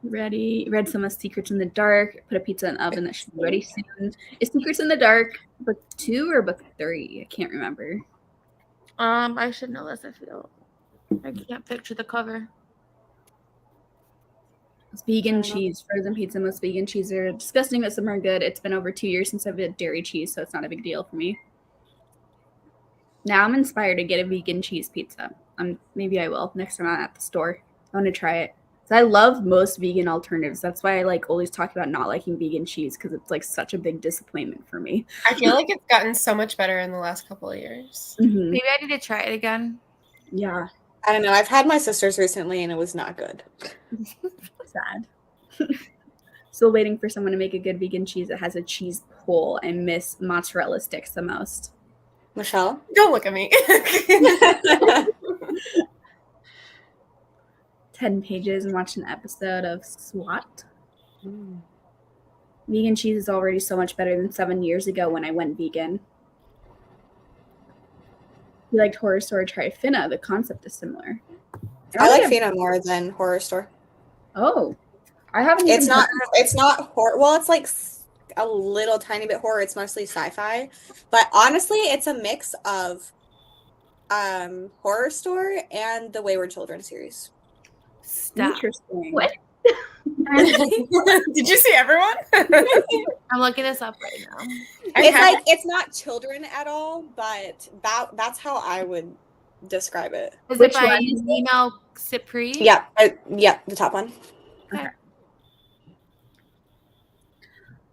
Read some of Secrets in the Dark. Put a pizza in the oven. That should be ready soon. Is Secrets in the Dark book 2 or book 3? I can't remember. I should know this. I feel I can't picture the cover. It's vegan cheese, frozen pizza. Most vegan cheese are disgusting, but some are good. It's been over 2 years since I've had dairy cheese, so it's not a big deal for me. Now I'm inspired to get a vegan cheese pizza. Maybe I will next time I'm at the store. I want to try it. So I love most vegan alternatives. That's why I like always talk about not liking vegan cheese because it's like such a big disappointment for me. I feel like it's gotten so much better in the last couple of years. Maybe I need to try it again. Yeah. I don't know. I've had my sister's recently and it was not good. Sad. Still waiting for someone to make a good vegan cheese that has a cheese pull. I miss mozzarella sticks the most. Michelle? Don't look at me. 10 pages and watched an episode of SWAT. Vegan cheese is already so much better than 7 years ago when I went vegan. You liked Horror Store, try Finna. The concept is similar. I like Finna more than Horror Store. Oh, I haven't. It's not horror. Well, it's like a little tiny bit horror. It's mostly sci-fi, but honestly, it's a mix of Horror Store and the Wayward Children series. Stop. Interesting. What? Did you see everyone? I'm looking this up right now. It's like it's not children at all, but that's how I would describe it. Is Which it by one is it? Nemo Cypri? Yeah, the top one. Okay.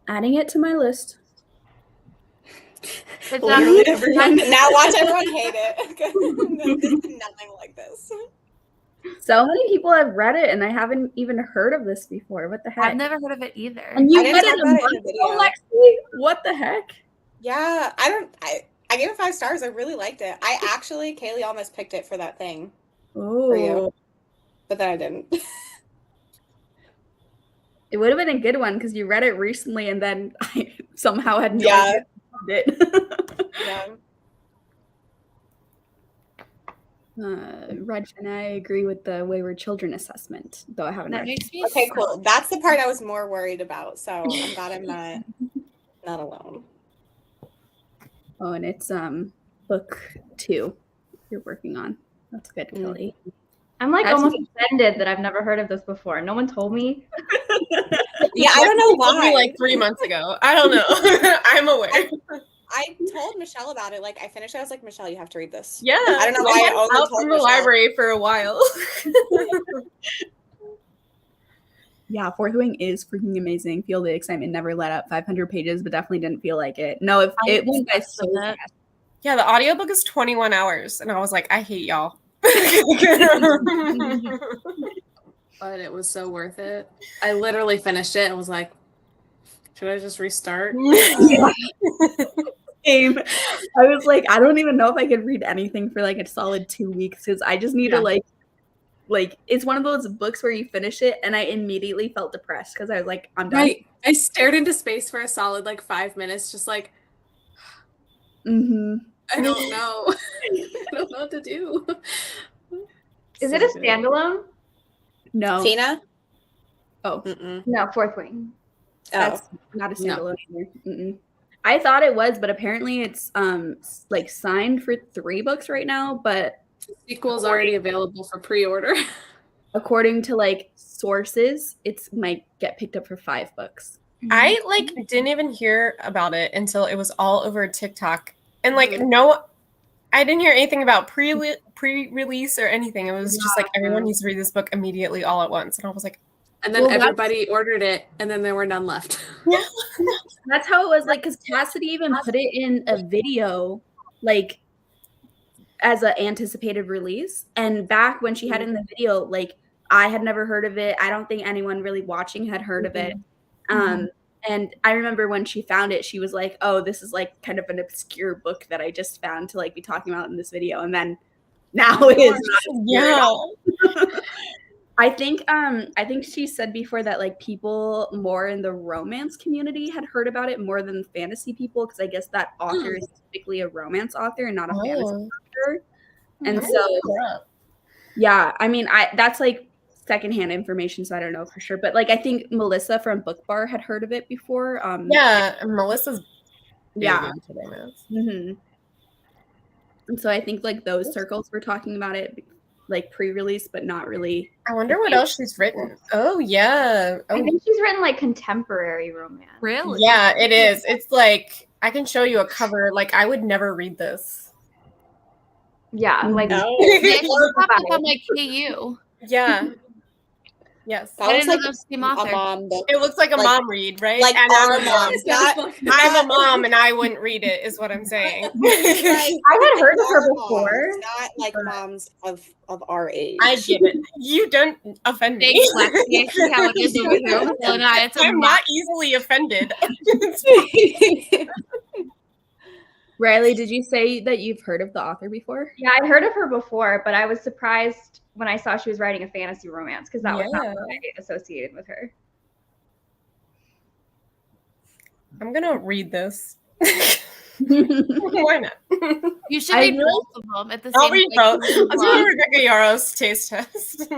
Adding it to my list. It's Now watch everyone hate it. Nothing like this. So many people have read it, and I haven't even heard of this before. What the heck? I've never heard of it either. And you I didn't read talk it a about it in month the ago, video. Lexi? What the heck? Yeah, I gave it 5 stars. I really liked it. Kaylee almost picked it for that thing. Oh, For you. But then I didn't. it would have been a good one because you read it recently, and then I somehow had no Yeah. idea you loved it. Yeah. Red and I agree with the Wayward Children assessment, though I haven't That read. makes me Okay, cool. That's the part I was more worried about. So I'm glad I'm not alone. Oh, and it's book 2 you're working on. That's good, Kelly. I'm like That's- almost offended that I've never heard of this before. No one told me. Yeah, I don't know You told me why. like 3 months ago. I don't know. I'm aware. I told Michelle about it. Like I finished it, I was like, Michelle, you have to read this. Yeah. I don't know why I only out told from the Michelle. library for a while. Yeah, Fourth Wing is freaking amazing. Feel the excitement never let up. 500 pages, but definitely didn't feel like it. No, it went by so fast. Yeah, the audiobook is 21 hours. And I was like, I hate y'all. But it was so worth it. I literally finished it and was like, should I just restart? Same. I was like, I don't even know if I could read anything for like a solid 2 weeks because I just need to like it's one of those books where you finish it and I immediately felt depressed because I was like, I'm done. Right. I stared into space for a solid like 5 minutes, just like, Mm-hmm. I don't know. I don't know what to do. Is So it a good. standalone? No. Tina? Oh, Mm-mm. No, Fourth Wing. that's not a standalone either. Mm-mm. I thought it was, but apparently it's like signed for 3 books right now, but Sequel's already available for pre-order. according to like sources, it's might get picked up for 5 books. I like didn't even hear about it until it was all over TikTok. And like Mhm. no, I didn't hear anything about pre-release or anything. It was just like everyone needs to read this book immediately all at once. And I was like, And then Well, that's- everybody ordered it, and then there were none left. That's how it was like because Cassidy even put it in a video like as an anticipated release. And back when she had it in the video, like I had never heard of it. I don't think anyone really watching had heard of it. And I remember when she found it, she was like, "Oh, this is like kind of an obscure book that I just found to like be talking about in this video." And then now it is not obscure at all. I think she said before that like people more in the romance community had heard about it more than fantasy people because I guess that author is typically a romance author and not a fantasy author. And so yeah, I mean that's like secondhand information, so I don't know for sure. But like I think Melissa from Book Bar had heard of it before. yeah, Melissa's big Yeah. into romance. And so I think like those circles were talking about it like pre-release, but not really. I wonder what else she's written. Oh yeah. I think she's written like contemporary romance. Really? Yeah, it is. It's like I can show you a cover. Like I would never read this. Yeah, like No. It popped up on my KU. Yeah. Yes. That I looks didn't know like those same a author. mom book. It looks like a Like- mom read, right? Like And our I'm a mom. moms, not I'm a mom and I wouldn't read it, is what I'm saying. like, I had heard of her our before. moms, not like moms of our age. I get it. You don't offend me. Thanks, Lexi. I see how it is over here in Illinois. It's a I'm not easily offended. Riley, did you say that you've heard of the author before? Yeah, I'd heard of her before, but I was surprised when I saw she was writing a fantasy romance because that was not what I associated with her. I'm gonna read this. Why not? You should I read really- both of them at the same I'll read time. both. I'm doing Rebecca Yarrow's taste test.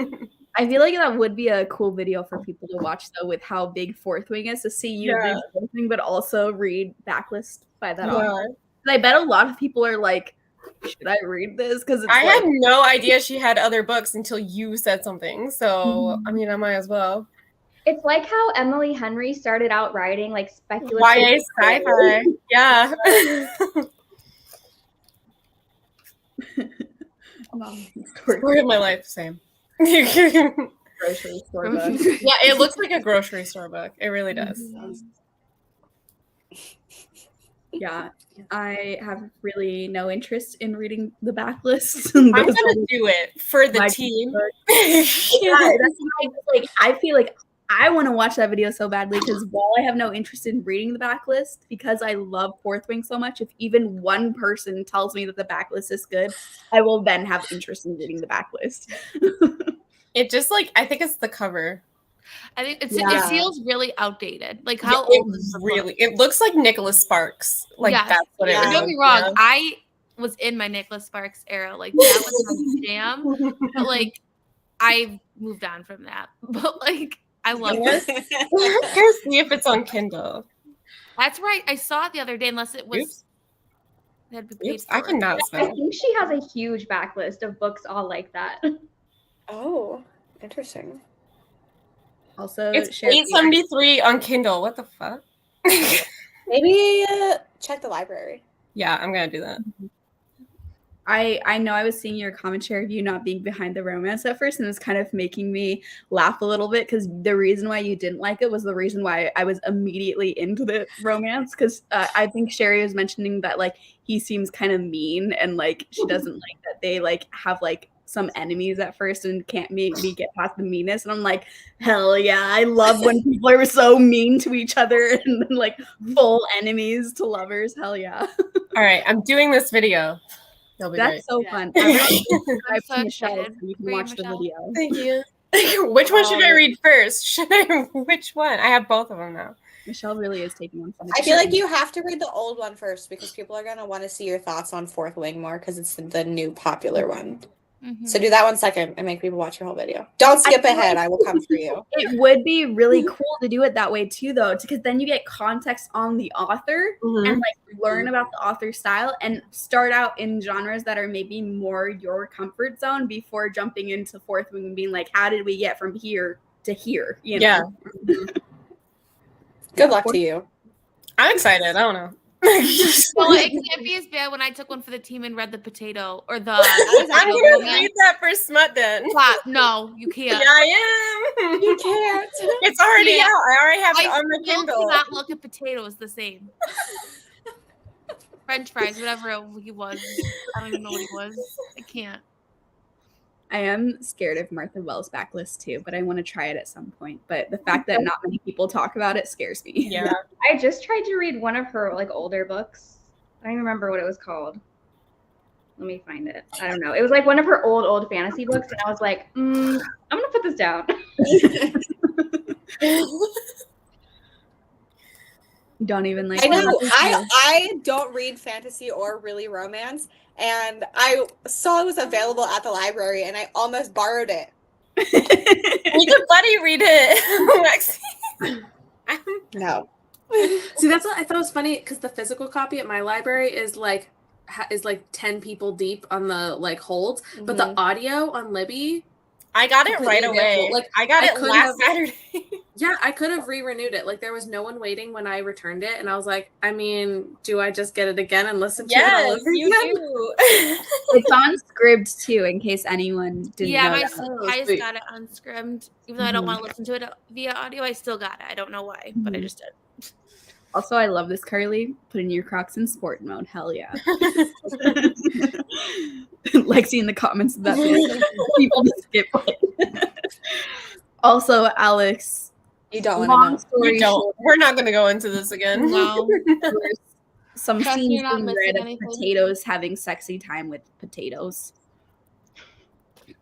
I feel like that would be a cool video for people to watch though with how big Fourth Wing is to see you read Fourth Wing, but also read Backlist by that author. I bet a lot of people are like, should I read this? Because I had no idea she had other books until you said something. So I mean I might as well. It's like how Emily Henry started out writing like speculative YA sci-fi. Yeah. Story of my life, same. Yeah, grocery store book. it looks like a grocery store book. It really does. Yeah, I have really no interest in reading the backlist. I'm gonna do it for the My team. Yeah, that's why, like I feel like I want to watch that video so badly because while I have no interest in reading the backlist, because I love Fourth Wing so much, if even one person tells me that the backlist is good, I will then have interest in reading the backlist. It just like I think it's the cover. I think it Yeah. feels really outdated. Like how Yeah, old is the book? really it looks like Nicholas Sparks. Like Yes. that's what it Yeah. Don't is. get me wrong. Yeah. I was in my Nicholas Sparks era. Like that was my jam. But like I moved on from that. But like I love Yes. it. Go see if it's on Kindle. That's right. I saw it the other day, unless it was Oops. had been paid Oops. I for. cannot I spell. think she has a huge backlist of books all like that. Oh, interesting. Also, It's share. $8.73 on Kindle. What the fuck? Maybe check the library. Yeah, I'm gonna do that. I know I was seeing your commentary of you not being behind the romance at first, and it was kind of making me laugh a little bit because the reason why you didn't like it was the reason why I was immediately into the romance. Because I think Sherry was mentioning that like he seems kind of mean, and like she doesn't like that they like have like some enemies at first and can't maybe get past the meanness. And I'm like, hell yeah, I love when people are so mean to each other and then like full enemies to lovers. Hell yeah. All right, I'm doing this video. That'll be That's great. so fun. Everyone I'm subscribe so to Michelle so excited you can for you, watch the Michelle. video. Thank you. Which one should I read first? Which one? I have both of them now. Michelle really is taking one from I feel like you have to read the old one first because people are going to want to see your thoughts on Fourth Wing more because it's the new popular one. So do that one second and make people watch your whole video. Don't skip ahead. I will come for you. It would be really cool to do it that way too, though, because then you get context on the author and like learn about the author's style and start out in genres that are maybe more your comfort zone before jumping into Fourth Wing and being like, how did we get from here to here? You know? Good luck to you. I'm excited. I don't know. Well, it can't be as bad when I took one for the team and read the potato or the. I'm I'm gonna read that for Smut then. Plot. No, you can't. Yeah, I am. You can't. It's already Yeah. out. I already have it I on the still Kindle. cannot look at potatoes the same. French fries, whatever he was. I don't even know what he was. I can't. I am scared of Martha Wells' backlist too, but I want to try it at some point. But the fact that not many people talk about it scares me. Yeah. I just tried to read one of her like older books. I don't even remember what it was called. Let me find it. I don't know. It was like one of her old fantasy books, and I was like, I'm gonna put this down. Don't even like. I know. I don't read fantasy or really romance, and I saw it was available at the library, and I almost borrowed it. You could buddy read it, Lexi. No. See, that's what I thought was funny because the physical copy at my library is like 10 people deep on the like holds, but the audio on Libby, I got it right completely away. different. Like I got it could last have- Saturday. Yeah, I could have re-renewed it. Like there was no one waiting when I returned it, and I was like, I mean, do I just get it again and listen to it all Yes, over you again? do. It's on Scribd too, in case anyone didn't Yeah, know I that. just sweet. got it unscrimmed. Even though I don't want to listen to it via audio, I still got it. I don't know why, but I just did. Also, I love this, Carly. Putting your Crocs in sport mode. Hell yeah. Lexi in the comments of that video. People to skip it. Also, Alex. You don't want Long to know. story We don't. short, We're not going to go into this again. No. there's some Trust me, scenes you're not being missing read of anything. potatoes having sexy time with potatoes.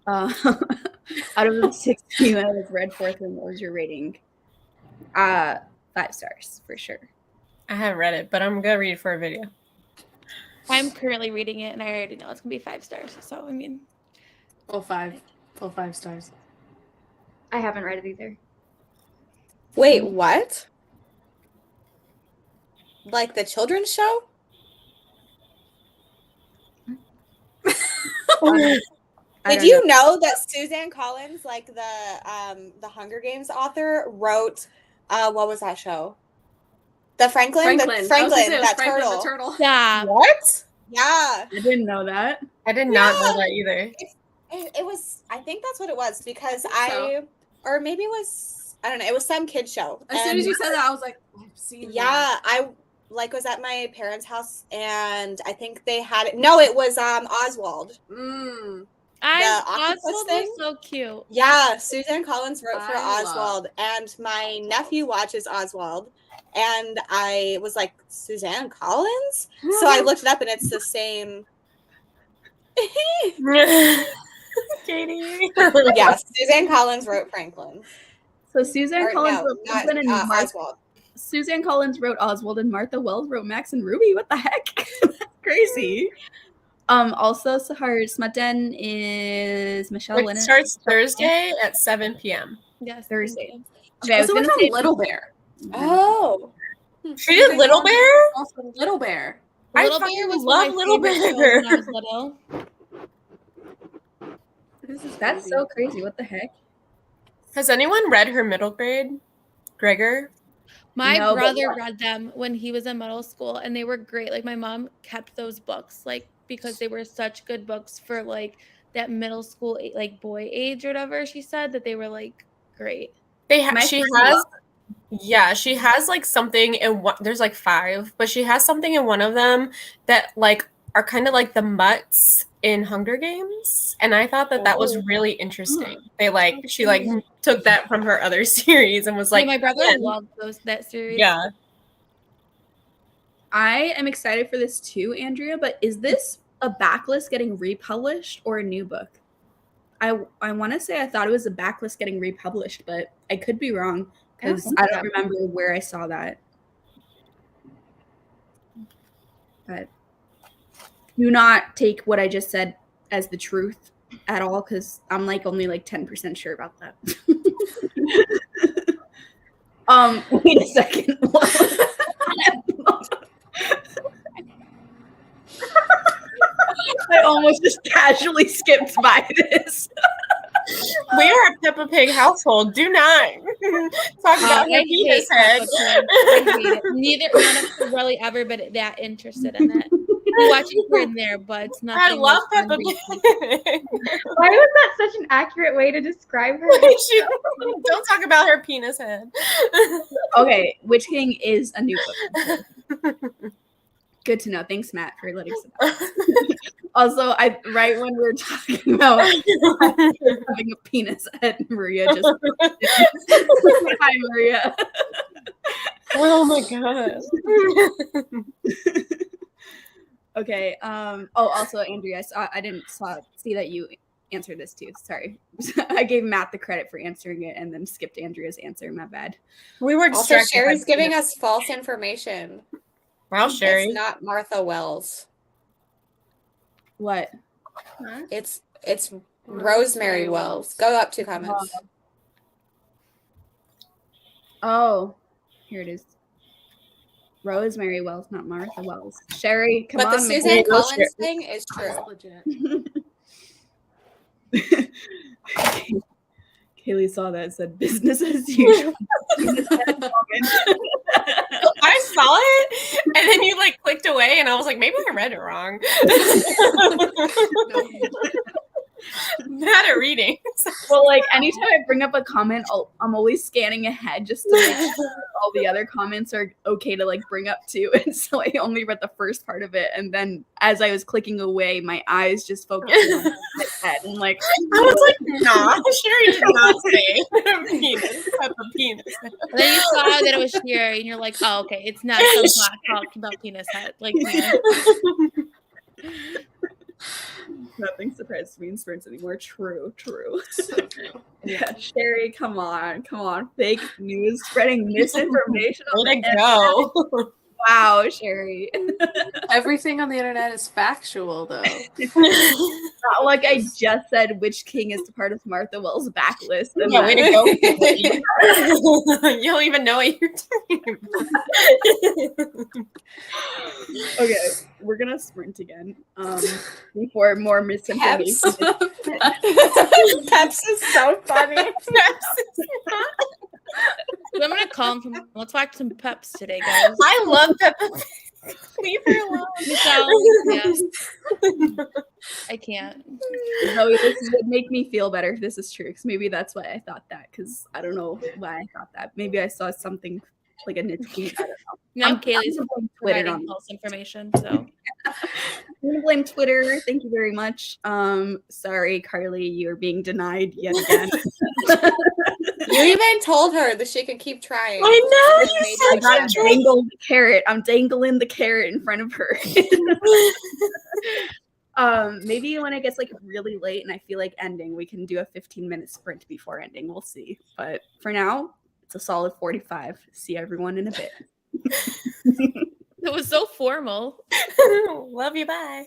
Out of the 16 that was read forth, and what was your rating? 5 stars for sure. I haven't read it, but I'm going to read it for a video. I'm currently reading it, and I already know it's going to be 5 stars. So, I mean. Full 5 stars. I haven't read it either. Wait, what? Like the children's show? Did you know that Suzanne Collins, like the Hunger Games author, wrote what was that show? The Franklin, I was Franklin, gonna say it was that Franklin turtle. the turtle. Yeah. What? Yeah. I didn't know that. I did not know that either. It was. I think that's what it was because so. or maybe it was. I don't know. It was some kid show. As soon as you said that, I was like, I've seen Yeah, that. I was at my parents' house, and I think they had it. No, it was Oswald. octopus Oswald thing? was so cute. Yeah, Suzanne Collins wrote for I Oswald, and my nephew watches Oswald, and I was like, Suzanne Collins? So I looked it up, and it's the same. Katie. Yeah, Suzanne Collins wrote Franklin. So Suzanne Collins wrote not, Franklin and Oswald. Suzanne Collins wrote Oswald, and Martha Wells wrote Max and Ruby. What the heck? That's crazy. Also, Sahar Smutden is Michelle It Lennon. starts Thursday at 7 p.m. Yes. Thursday. Okay, I was Also, gonna what's say a Little Bear? Oh. She did Little Bear? Also Little Bear. I Little fucking Bear was love one of my Little favorite shows Bear. when I was little. This is That's crazy. so crazy. What the heck? Has anyone read her middle grade? Gregor? My No, but brother what? read them when he was in middle school, and they were great. Like, my mom kept those books, like, because they were such good books for, like, that middle school, like, boy age or whatever. She said that they were, like, great. My She friend has, loved- yeah, she has like something in one. There's like 5, but she has something in one of them that like are kind of like the mutts in Hunger Games, and I thought that that was Oh. really interesting. They like Oh, she like cool. took that from her other series and was like, Yeah, my brother "Man." loved that series. Yeah. I am excited for this too, Andrea, but is this a backlist getting republished or a new book? I want to say I thought it was a backlist getting republished, but I could be wrong because I don't remember where I saw that. But do not take what I just said as the truth at all, because I'm like only like 10% sure about that. Wait a second. I almost just casually skipped by this. We are a Peppa Pig household. Do not talk about her I penis hate head. Peppa Pig. I hate it. None of us have really ever been that interested in it. We watch it here and there, but it's nothing. I love like Peppa repeat. Pig. Why was that such an accurate way to describe her? Don't talk about her penis head. Okay, Witch King is a new book. Good to know. Thanks, Matt, for letting us know. Also, right when we were talking about having a penis head, Maria just hi, Maria. Oh my god. Okay. Also, Andrea, I didn't see that you answered this too. Sorry, I gave Matt the credit for answering it and then skipped Andrea's answer. My bad. We were Also, distracted. Sherry's giving us false information. Wow, Sherry. It's not Martha Wells. What? It's Rosemary Wells. Go up 2 comments. Oh, here it is. Rosemary Wells, not Martha Wells. Sherry, come But the on, Suzanne man. Collins thing is true. Legit. Kaylee saw that and said business as usual. I saw it, and then you like clicked away, and I was like, maybe I read it wrong. Bad at reading. Well, like anytime I bring up a comment, I'm always scanning ahead just to make sure all the other comments are okay to like bring up too. And so I only read the first part of it, and then as I was clicking away, my eyes just focused on my head. And like I was like, nah, Sherry did not say penis, Peppa penis. And then you saw that it was Sherry, and you're like, oh, okay, it's not some talk about penis head. Like, nothing surprises me in sprints anymore. True. So true. Yeah, Sherry, come on. Fake news, spreading misinformation. Way to go. Wow, Sherry. Everything on the internet is factual, though. Not like I just said Witch King is part of Martha Wells' backlist. And Yeah, way to go. You don't even know what you're talking about. Okay, we're gonna sprint again. Before more misinformation. Peps is so funny. I'm gonna call him from. Let's watch some Peps today, guys. I love Peppa Pig. Leave her alone. Michelle, yes. I can't. Zoe, this would make me feel better if this is true, because maybe that's why I thought that, because I don't know why I thought that. Maybe I saw something like a niche tweet. I don't know. Now I'm Kaylee's gonna blame Twitter providing on false information, so. I'm gonna blame Twitter. Thank you very much. Sorry, Carly, you're being denied yet again. You even told her that she could keep trying. I know. And made you I gotta accept it. dangle the carrot. I'm dangling the carrot in front of her. Maybe when it gets like really late and I feel like ending, we can do a 15-minute sprint before ending. We'll see. But for now, it's a solid 45. See everyone in a bit. It was so formal. Love you. Bye.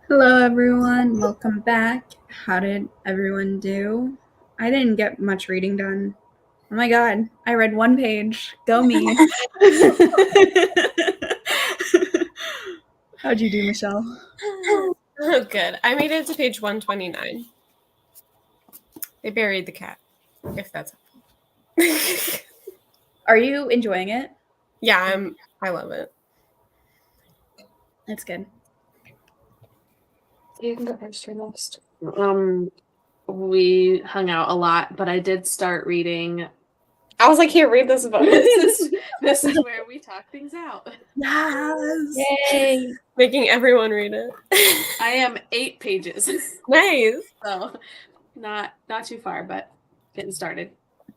Hello, everyone. Welcome back. How did everyone do? I didn't get much reading done. Oh my god, I read 1 page. Go me. How'd you do, Michelle? Oh, good. I made it to page 129. They buried the cat, if that's helpful. Are you enjoying it? Yeah, I love it. That's good. You can go first or next. We hung out a lot, but I did start reading. I was like, here, read this book. This is where we talk things out. Yes. Yay. Making everyone read it. I am 8 pages, Nice. so not too far, but getting started.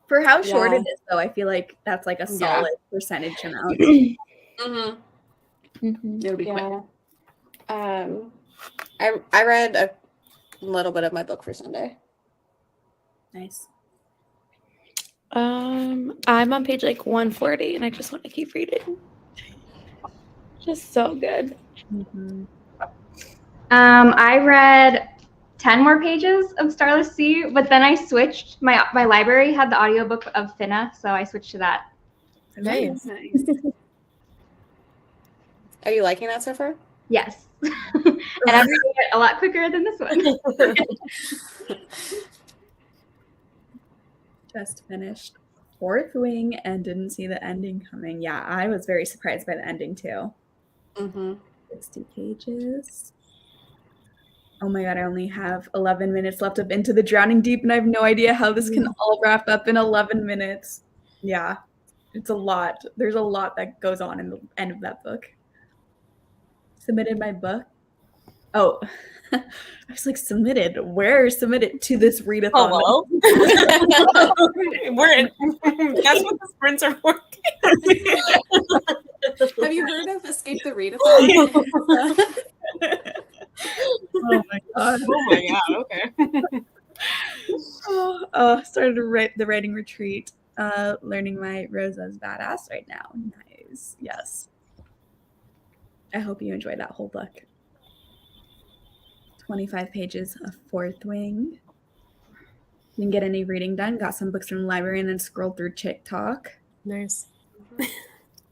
For how short Yeah. it is, though, I feel like that's like a solid percentage amount. Mm-hmm. It'll be quick. I read a little bit of my book for Sunday. Nice. I'm on page like 140 and I just want to keep reading. Just so good. Mm-hmm. I read 10 more pages of Starless Sea, but then I switched. My library had the audiobook of Finna, so I switched to that. Nice. Nice. Are you liking that so far? Yes. And I'm reading it a lot quicker than this one. Just finished Fourth Wing and didn't see the ending coming. Yeah, I was very surprised by the ending too. Mm-hmm. 60 pages. Oh my god, I only have 11 minutes left of Into the Drowning Deep, and I have no idea how this can all wrap up in 11 minutes. Yeah, it's a lot. There's a lot that goes on in the end of that book. Submitted my book. Oh, I was like, submitted? Where submitted? To this readathon. Oh, well. We're in. That's what the sprints are for. Have you heard of Escape the Readathon? Oh my god. Oh my god, okay. Started to write the writing retreat. Learning my Rosa's badass right now. Nice. Yes. I hope you enjoy that whole book. 25 pages of Fourth Wing. Didn't get any reading done. Got some books from the library and then scrolled through TikTok. Nice.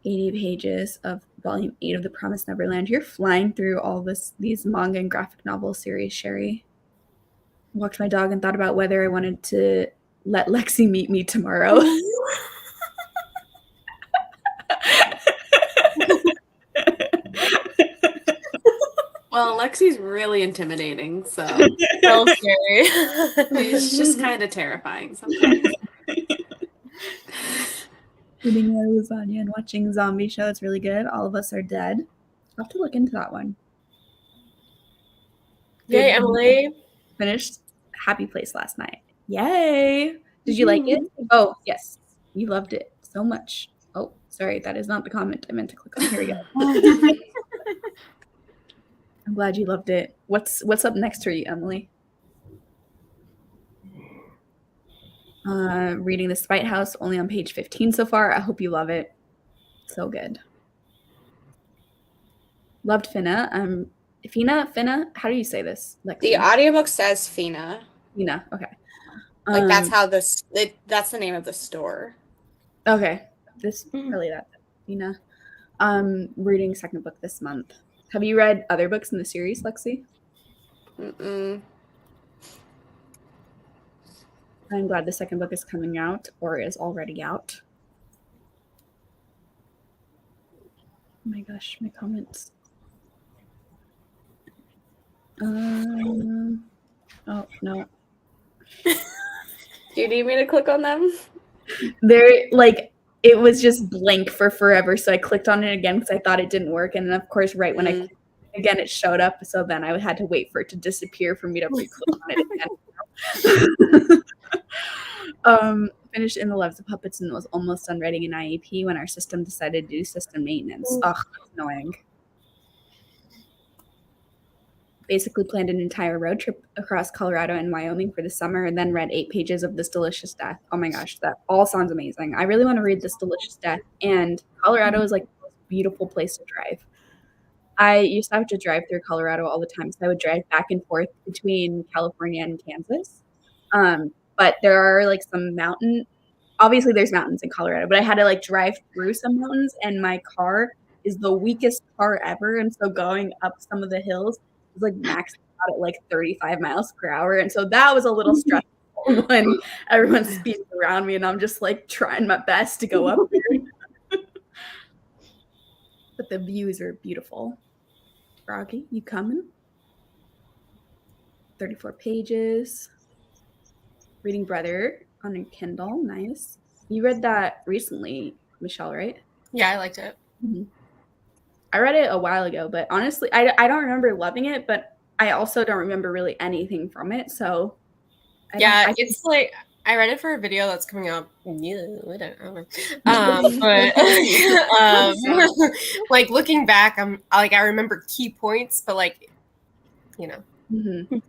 80 pages of volume 8 of The Promised Neverland. You're flying through all these manga and graphic novel series, Sherry. Walked my dog and thought about whether I wanted to let Lexi meet me tomorrow. Well, Lexi's really intimidating, so So scary. it's just kind of terrifying sometimes. Eating my lasagna and watching zombie show. It's really good. All of Us Are Dead. I'll have to look into that one. Yay, Emily. Finished Happy Place last night. Yay! Did you like it? Oh, yes. You loved it so much. Oh, sorry. That is not the comment I meant to click on. Here we go. I'm glad you loved it. What's up next for you, Emily? Reading The Spite House, only on page 15 so far. I hope you love it. So good. Loved Finna. Finna? How do you say this? Lexi? The audiobook says Fina. Fina. Okay. Like that's how that's the name of the store. Okay. Probably that. Fina. Reading second book this month. Have you read other books in the series, Lexi? Mm-mm. I'm glad the second book is coming out or is already out. Oh my gosh, my comments. Oh no. Do you need me to click on them? It was just blank for forever, so I clicked on it again because I thought it didn't work, and then of course right when I clicked again it showed up, so then I had to wait for it to disappear for me to re-click on it again. Finished In the Loves of Puppets and was almost done writing an IEP when our system decided to do system maintenance. Ugh, that's annoying. Basically planned an entire road trip across Colorado and Wyoming for the summer and then read 8 pages of This Delicious Death. Oh my gosh, that all sounds amazing. I really want to read This Delicious Death, and Colorado is like the most beautiful place to drive. I used to have to drive through Colorado all the time, so I would drive back and forth between California and Kansas. But there are like some obviously there's mountains in Colorado, but I had to like drive through some mountains, and my car is the weakest car ever. And so going up some of the hills was like maxed out at like 35 miles per hour. And so that was a little stressful when everyone's speeding around me and I'm just like trying my best to go up there. But the views are beautiful. Froggy, you coming? 34 pages. Reading Brother on your Kindle. Nice. You read that recently, Michelle, right? Yeah, I liked it. Mm-hmm. I read it a while ago, but honestly, I don't remember loving it, but I also don't remember really anything from it. So, it's like I read it for a video that's coming up. Yeah, I don't know. Like looking back, I remember key points, but like, you know,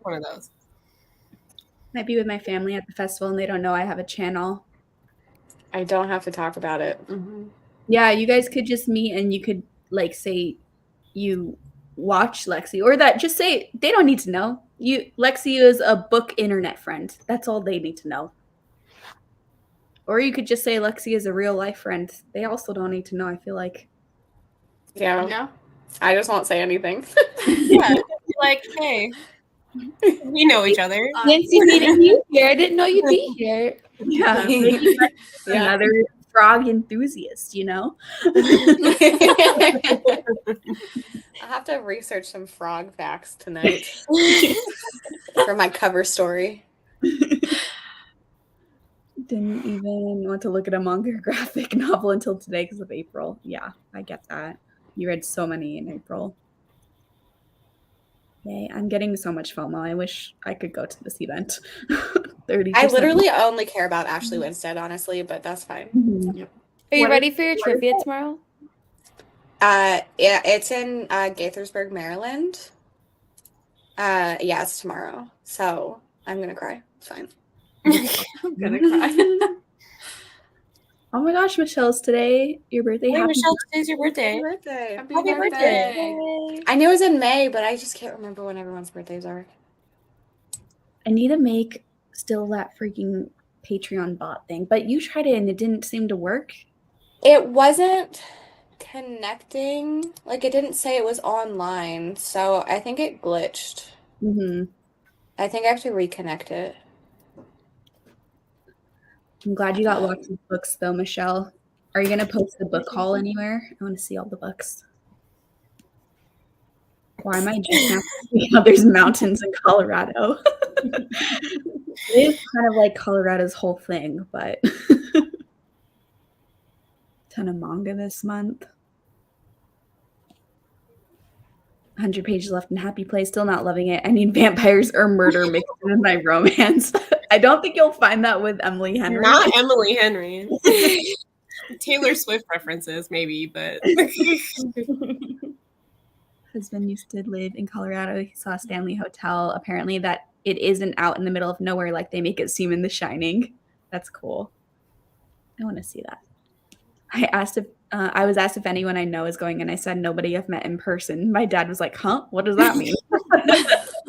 one of those. Might be with my family at the festival, and they don't know I have a channel. I don't have to talk about it. Yeah, you guys could just meet, and you could like say you watch Lexi, or that just say they don't need to know. Lexi is a book internet friend. That's all they need to know. Or you could just say Lexi is a real life friend. They also don't need to know, I feel like. Yeah. I just won't say anything. Yeah. Like, hey, we know each other. Nancy meeting you here. I didn't know you'd be here. Yeah. Maybe another frog enthusiast, you know? I'll have to research some frog facts tonight for my cover story. Didn't even want to look at a manga graphic novel until today because of April. Yeah, I get that. You read so many in April. Yay, I'm getting so much FOMO. I wish I could go to this event. 30%. I literally only care about Ashley Winstead, honestly, but that's fine. Yep. Are you ready for your trivia tomorrow? Yeah, it's in Gaithersburg, Maryland. Yeah, it's tomorrow. So I'm gonna cry. It's fine. I'm gonna cry. Oh my gosh, Michelle's today. Your birthday. Hey, Happy Michelle, today's your birthday. Happy birthday. Happy birthday. I knew it was in May, but I just can't remember when everyone's birthdays are. I need to make still that freaking Patreon bot thing, but you tried it and it didn't seem to work. It wasn't connecting. Like, it didn't say it was online, so I think it glitched. I think I have to reconnect it. I'm glad you got lots of books, though, Michelle. Are you going to post the book haul anywhere? I want to see all the books. Why am I just now seeing how there's mountains in Colorado? It is kind of like Colorado's whole thing, but ton of manga this month. 100 pages left in Happy Place. Still not loving it. I need vampires or murder mixed in my romance. I don't think you'll find that with Emily Henry. Not Emily Henry. Taylor Swift references, maybe, but. Husband used to live in Colorado. He saw a Stanley Hotel. Apparently that it isn't out in the middle of nowhere like they make it seem in The Shining. That's cool. I want to see that. I was asked if anyone I know is going, and I said nobody I've met in person. My dad was like, huh? What does that mean?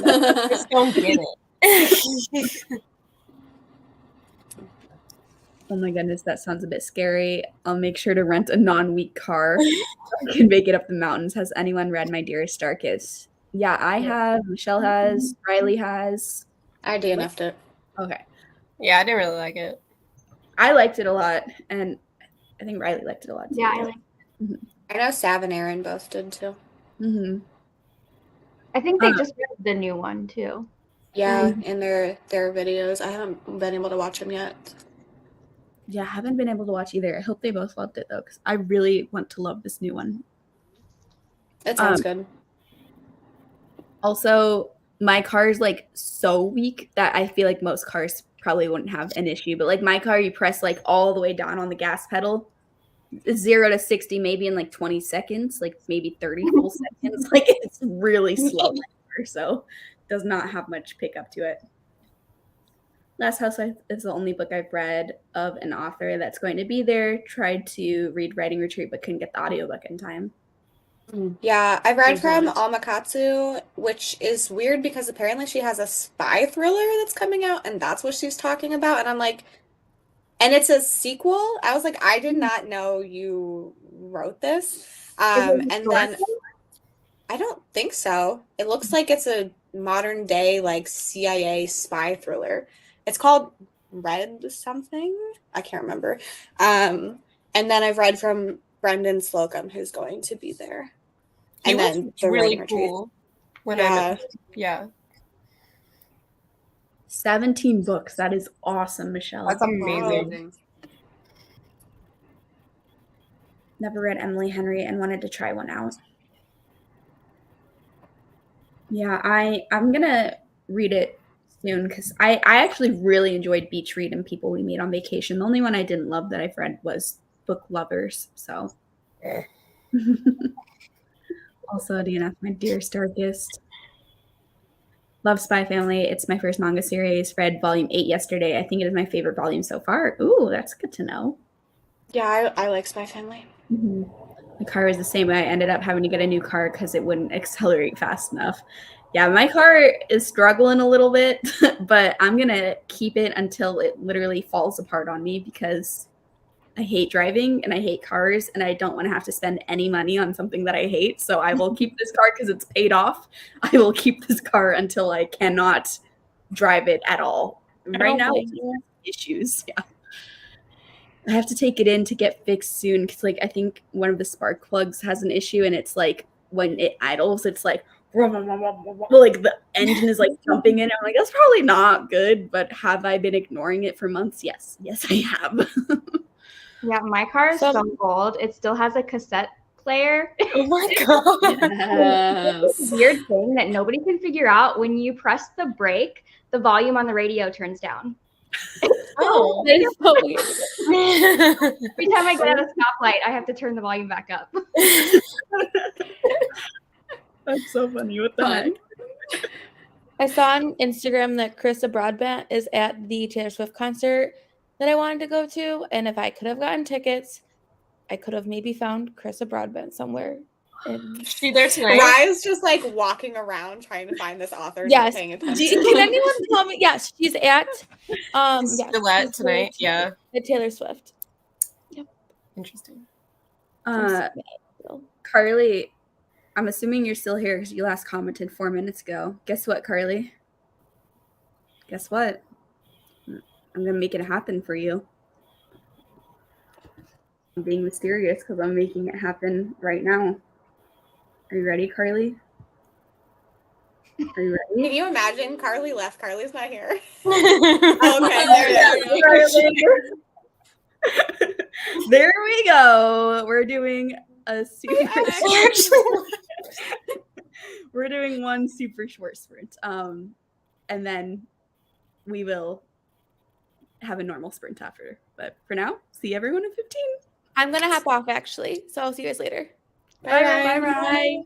Just don't get it. Oh my goodness, that sounds a bit scary. I'll make sure to rent a non-week car so I can make it up the mountains. Has anyone read My Dearest Darkest? Yeah, I have. Michelle has. Riley has. I DNF'd it. Okay. Yeah, I didn't really like it. I liked it a lot, and I think Riley liked it a lot too. Yeah, I liked it. I know Sav and Aaron both did too. I think they just read the new one too. Yeah, in their videos. I haven't been able to watch them yet. Yeah, I haven't been able to watch either. I hope they both loved it though, because I really want to love this new one. It sounds good. Also, my car is like so weak that I feel like most cars probably wouldn't have an issue. But like my car, you press like all the way down on the gas pedal, 0 to 60 maybe in like 20 seconds, like maybe 30 full seconds. Like it's really slow, so does not have much pickup to it. Last House is the only book I've read of an author that's going to be there. Tried to read Writing Retreat, but couldn't get the audiobook in time. Yeah, I read Oh, from God. Amakatsu, which is weird because apparently she has a spy thriller that's coming out, and that's what she's talking about. And I'm like, and it's a sequel. I was like, I did not know you wrote this. Is it And then historical? I don't think so. It looks like it's a modern day like CIA spy thriller. It's called Red something. I can't remember. And then I've read from Brendan Slocum, who's going to be there. He And was then the really writing retreat. cool when I met him. Yeah, 17 books. That is awesome, Michelle. that's amazing. Amazing. Never read Emily Henry and wanted to try one out. Yeah, I'm gonna read it soon because I actually really enjoyed Beach Read and People We Meet on Vacation. The only one I didn't love that I've read was Book Lovers. So also DNF, my dearest darkest. Love Spy Family. It's my first manga series. Read volume 8 yesterday. I think it is my favorite volume so far. Ooh, that's good to know. Yeah, I like Spy Family. Mm-hmm. The car was the same way. I ended up having to get a new car because it wouldn't accelerate fast enough. Yeah, my car is struggling a little bit, but I'm going to keep it until it literally falls apart on me because I hate driving and I hate cars and I don't want to have to spend any money on something that I hate. So I will keep this car because it's paid off. I will keep this car until I cannot drive it at all. Right now, it has issues. Yeah. I have to take it in to get fixed soon because, like, I think one of the spark plugs has an issue, and it's like when it idles, it's like the engine is like jumping in. I'm like, that's probably not good. But have I been ignoring it for months? Yes, I have. Yeah, my car is so old. It still has a cassette player. Oh my god! Yes. It's a weird thing that nobody can figure out. When you press the brake, the volume on the radio turns down. Oh, That is so weird. Every time I get at a stoplight, I have to turn the volume back up. That's so funny. What the heck? I saw on Instagram that Carissa Broadbent is at the Taylor Swift concert that I wanted to go to, and if I could have gotten tickets, I could have maybe found Carissa Broadbent somewhere. And she there tonight? Rye's just like walking around trying to find this author, not yes, paying attention. can anyone tell me? Yes, she's at Gillette she's tonight. Yeah, at Taylor Swift. Yep, interesting. Carly, I'm assuming you're still here because you last commented 4 minutes ago. Guess what, Carly? Guess what? I'm gonna make it happen for you. I'm being mysterious because I'm making it happen right now. Are you ready, Carly? Are you ready? Can you imagine? Carly left. Carly's not here. Oh, Okay, there it is. There we go. We're doing a super. We're doing one super short sprint, and then we will have a normal sprint after. But for now, see everyone in 15. I'm gonna hop off actually, so I'll see you guys later. Bye, Bye, Ryan. Bye.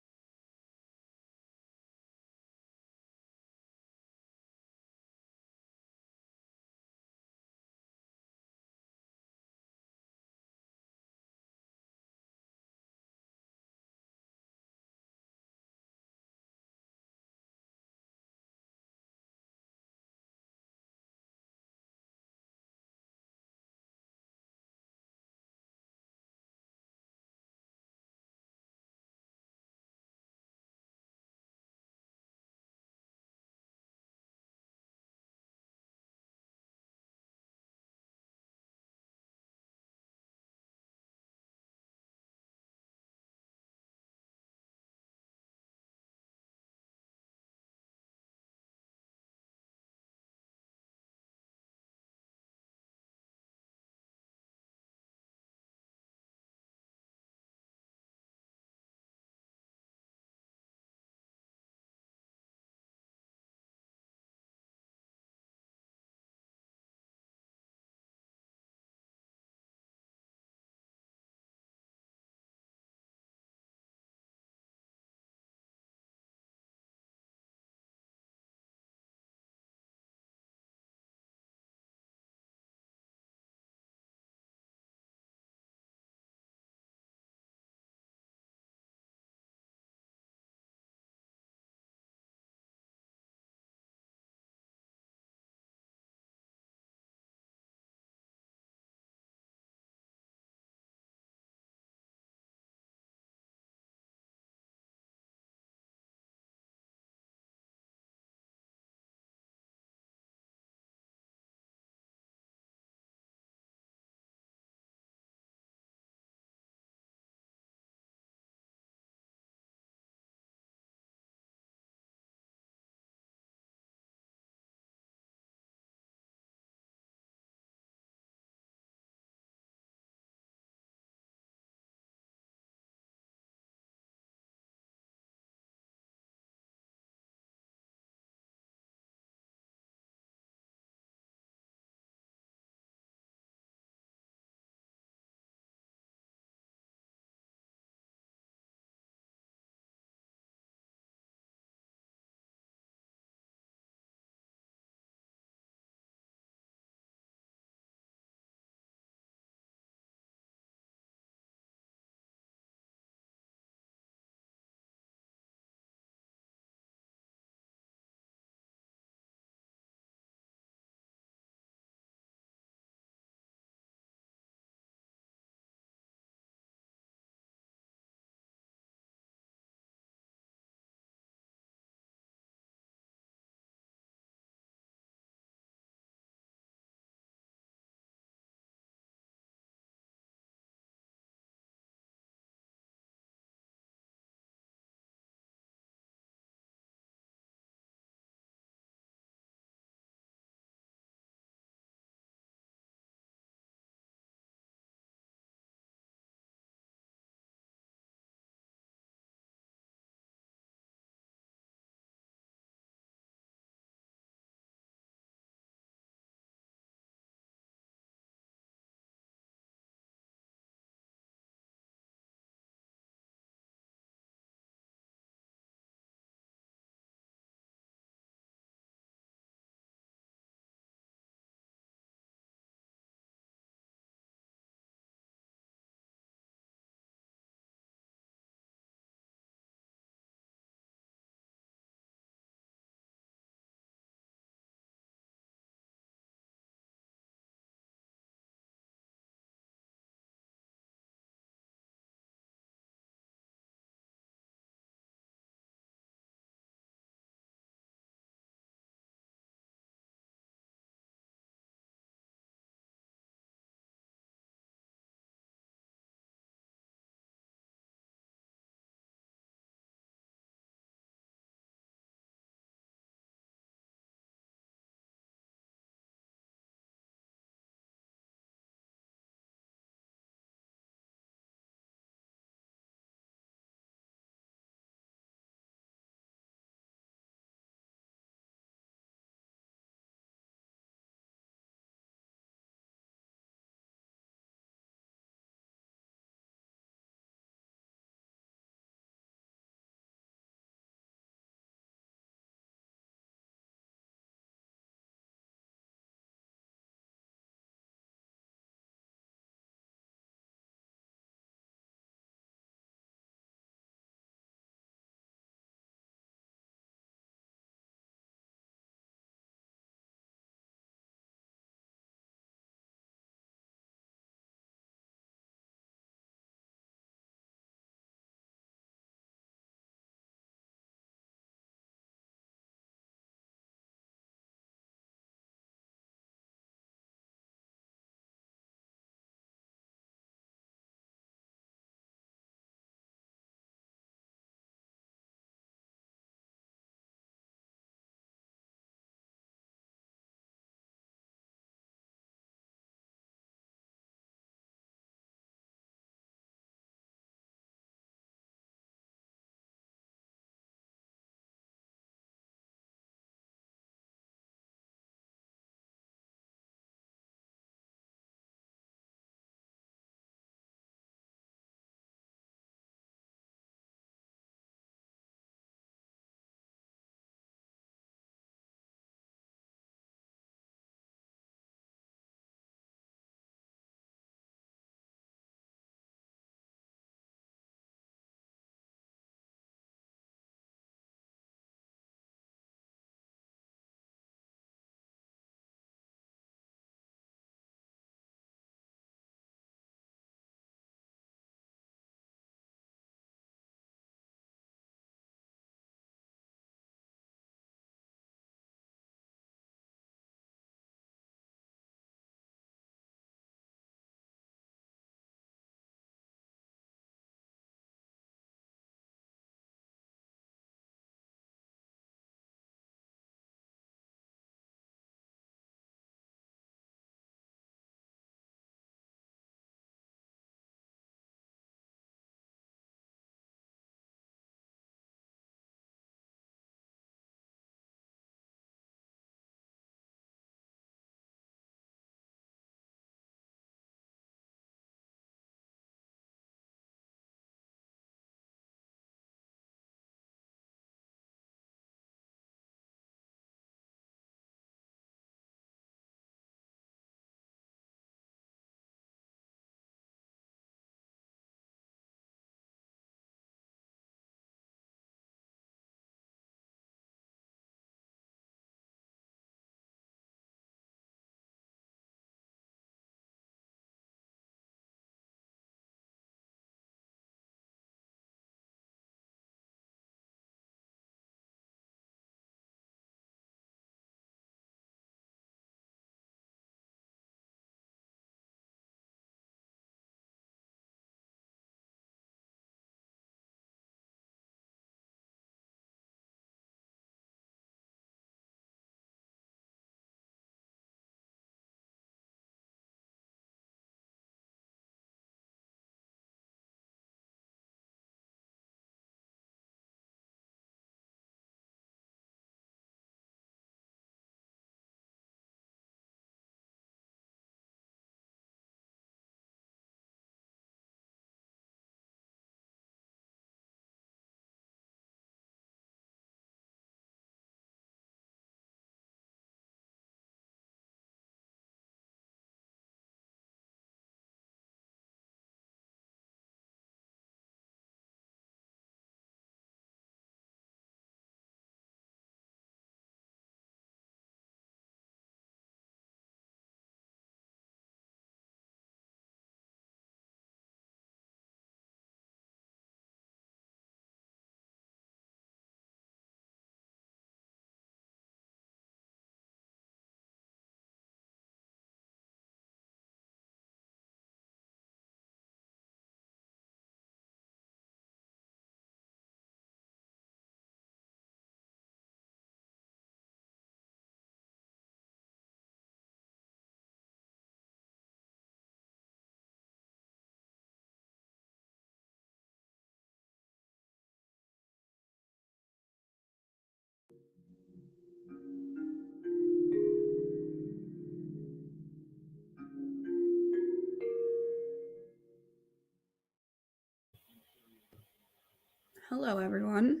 Hello, everyone.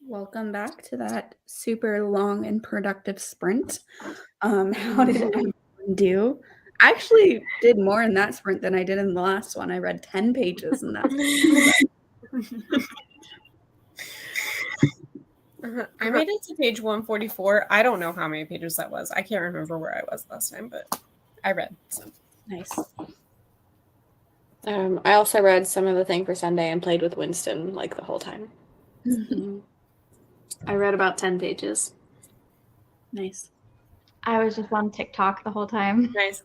Welcome back to that super long and productive sprint. How did everyone do? I actually did more in that sprint than I did in the last one. I read 10 pages in that. I made it to page 144. I don't know how many pages that was. I can't remember where I was last time, but I read. So. Nice. I also read some of the thing for Sunday and played with Winston like the whole time. I read about 10 pages. Nice. I was just on TikTok the whole time. Nice.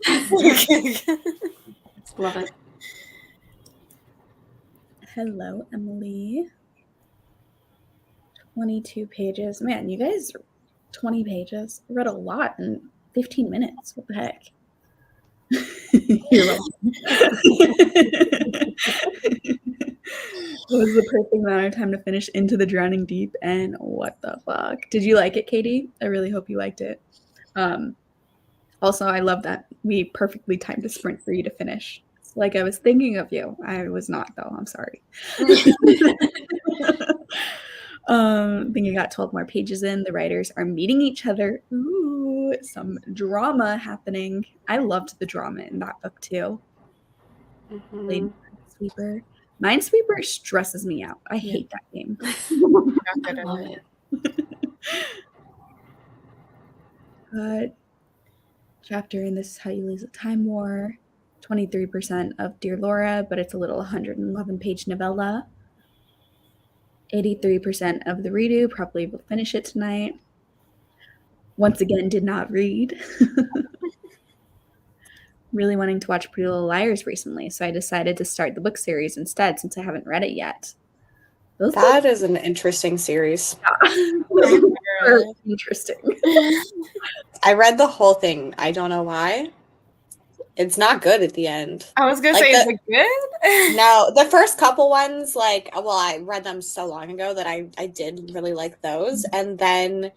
Love it. Hello, Emily. 22 pages. Man, you guys, 20 pages. I read a lot in 15 minutes. What the heck? You're welcome. It was the perfect amount of time to finish Into the Drowning Deep, and what the fuck? Did you like it, Katie? I really hope you liked it. Also, I love that we perfectly timed a sprint for you to finish. It's like I was thinking of you. I was not, though. I'm sorry. I think I got 12 more pages in. The writers are meeting each other. Ooh, some drama happening. I loved the drama in that book too. Minesweeper. Minesweeper stresses me out. I hate that game. Not good at Love it. Chapter in This Is How You Lose a Time War. 23% of Dear Laura, but it's a little 111-page novella. 83% of the redo, probably will finish it tonight. Once again, did not read. Really wanting to watch Pretty Little Liars recently, so I decided to start the book series instead since I haven't read it yet. That is an interesting series. Are interesting. I read the whole thing. I don't know why. It's not good at the end. I was gonna Like say, is it good? No, the first couple ones, like, well, I read them so long ago that I did really like those, and then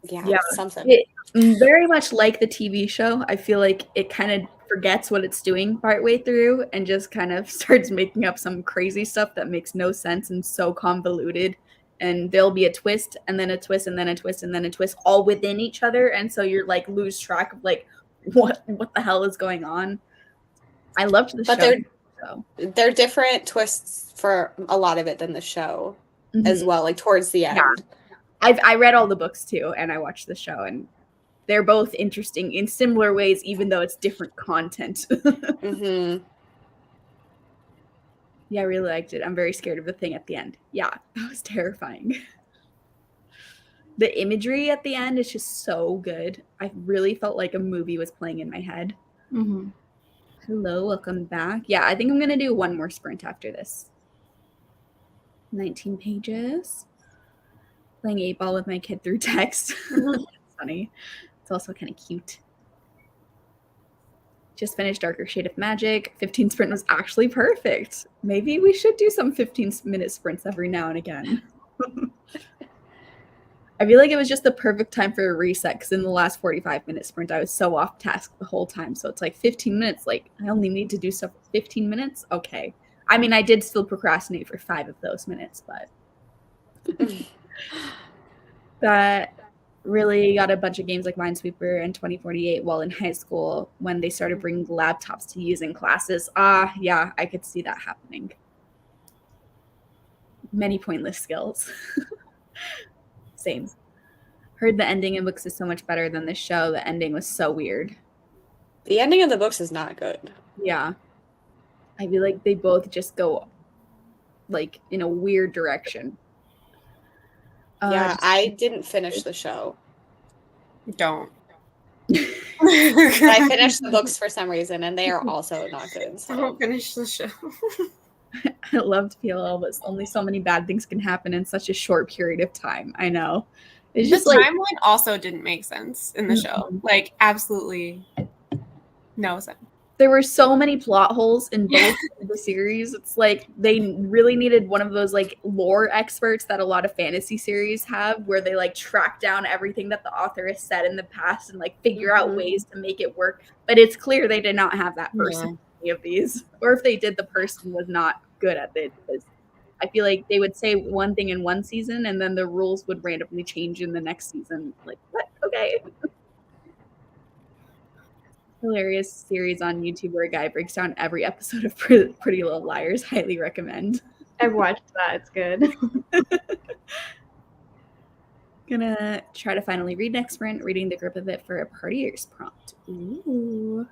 yeah. Something. It, very much like the TV show. I feel like it kind of forgets what it's doing partway through and just kind of starts making up some crazy stuff that makes no sense and so convoluted. And there'll be a twist and then a twist and then a twist and then a twist all within each other. And so you're like lose track of like what the hell is going on. I loved the show. They're different twists for a lot of it than the show as well, like towards the end. Yeah. I read all the books too, and I watched the show, and they're both interesting in similar ways, even though it's different content. Yeah, I really liked it. I'm very scared of the thing at the end. Yeah, that was terrifying. The imagery at the end is just so good. I really felt like a movie was playing in my head. Hello, welcome back. Yeah, I think I'm going to do one more sprint after this. 19 pages. Playing 8-ball with my kid through text. It's funny. It's also kind of cute. Just finished Darker Shade of Magic. 15 sprint was actually perfect. Maybe we should do some 15-minute sprints every now and again. I feel like it was just the perfect time for a reset because in the last 45-minute sprint, I was so off task the whole time. So it's like 15 minutes. Like, I only need to do stuff for 15 minutes? Okay. I mean, I did still procrastinate for 5 of those minutes, but that really got a bunch of games like Minesweeper and 2048 while in high school when they started bringing laptops to use in classes. Yeah, I could see that happening. Many pointless skills. Same. Heard the ending in books is so much better than the show. The ending was so weird. The ending of the books is not good. Yeah. I feel like they both just go like in a weird direction. Yeah, I didn't finish the show. Don't. I finished the books for some reason, and they are also not good. So. Don't finish the show. I loved PLL, but only so many bad things can happen in such a short period of time. I know. It's just the like timeline also didn't make sense in the show. Like, absolutely no sense. There were so many plot holes in both of the series. It's like they really needed one of those like lore experts that a lot of fantasy series have, where they like track down everything that the author has said in the past and like figure out ways to make it work. But it's clear they did not have that person in any of these. Or if they did, the person was not good at it because I feel like they would say one thing in one season and then the rules would randomly change in the next season. Like, what? Okay. Hilarious series on YouTube where a guy breaks down every episode of Pretty Little Liars. Highly recommend. I've watched that. It's good. Gonna try to finally read next sprint, reading the grip of it for a partiers prompt. Ooh.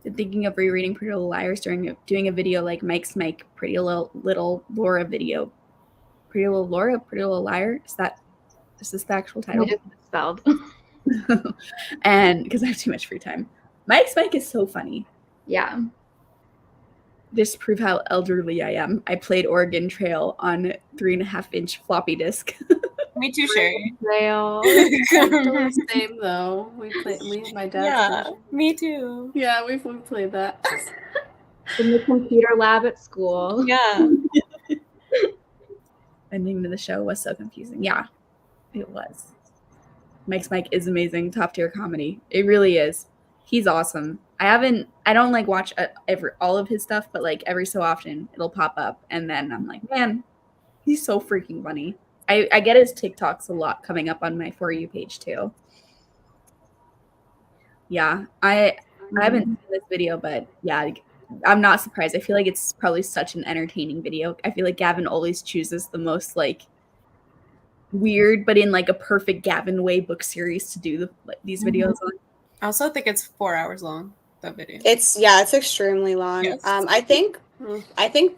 Been thinking of rereading Pretty Little Liars during doing a video like Mike's Mike Pretty Little Laura video. Pretty Little Laura, Pretty Little Liar. Is this the actual title? I just misspelled. And because I have too much free time. Mike's Mike is so funny. Yeah. Just to prove how elderly I am, I played Oregon Trail on 3.5-inch floppy disk. Me too, Sherry. Rail. Same though. We have my dad's Yeah, version. me too. Yeah, we've played that. In the computer lab at school. Yeah. Ending to the show was so confusing. Yeah, it was. Mike's Mike is amazing, top tier comedy. It really is. He's awesome. I don't like watch all of his stuff, but like every so often it'll pop up and then I'm like, man, he's so freaking funny. I get his TikToks a lot coming up on my For You page too. Yeah, I haven't seen this video, but yeah, I'm not surprised. I feel like it's probably such an entertaining video. I feel like Gavin always chooses the most like weird, but in like a perfect Gavin way book series to do these videos on. I also think it's 4 hours long, that video. It's extremely long. Yes. I think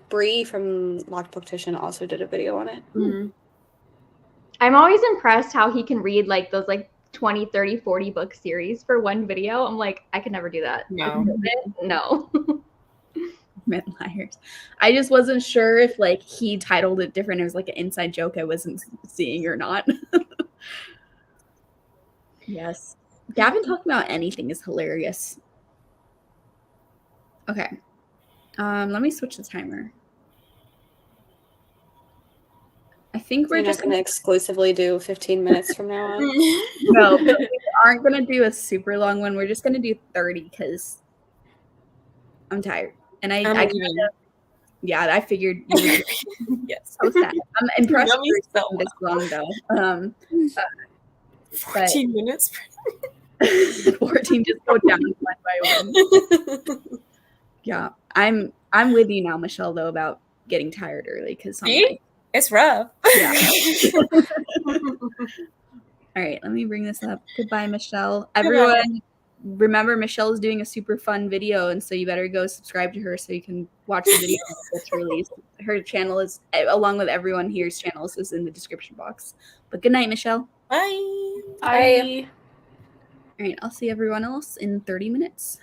Bree from Locked Booktician also did a video on it. Mm-hmm. I'm always impressed how he can read like those like 20, 30, 40 book series for one video. I'm like, I could never do that. No. No. Men Liars. I just wasn't sure if like he titled it different. It was like an inside joke I wasn't seeing or not. Yes. Gavin talking about anything is hilarious. Okay. Let me switch the timer. I think we're We're just just going to exclusively do 15 minutes from now on. no, but we aren't gonna do a super long one. We're just gonna do 30 because I'm tired. And I kind of, yeah, I figured you would. Yes. So sad. I'm impressed That means for so this long though. 14 minutes. 14 just go down one by one. Yeah, I'm with you now, Michelle, though, about getting tired early because It's rough. Yeah. All right, let me bring this up. Goodbye, Michelle. Everyone, remember Michelle is doing a super fun video, and so you better go subscribe to her so you can watch the video when it's released. Her channel is, along with everyone here's channels, is in the description box. But good night, Michelle. Bye. Bye. All right, I'll see everyone else in 30 minutes.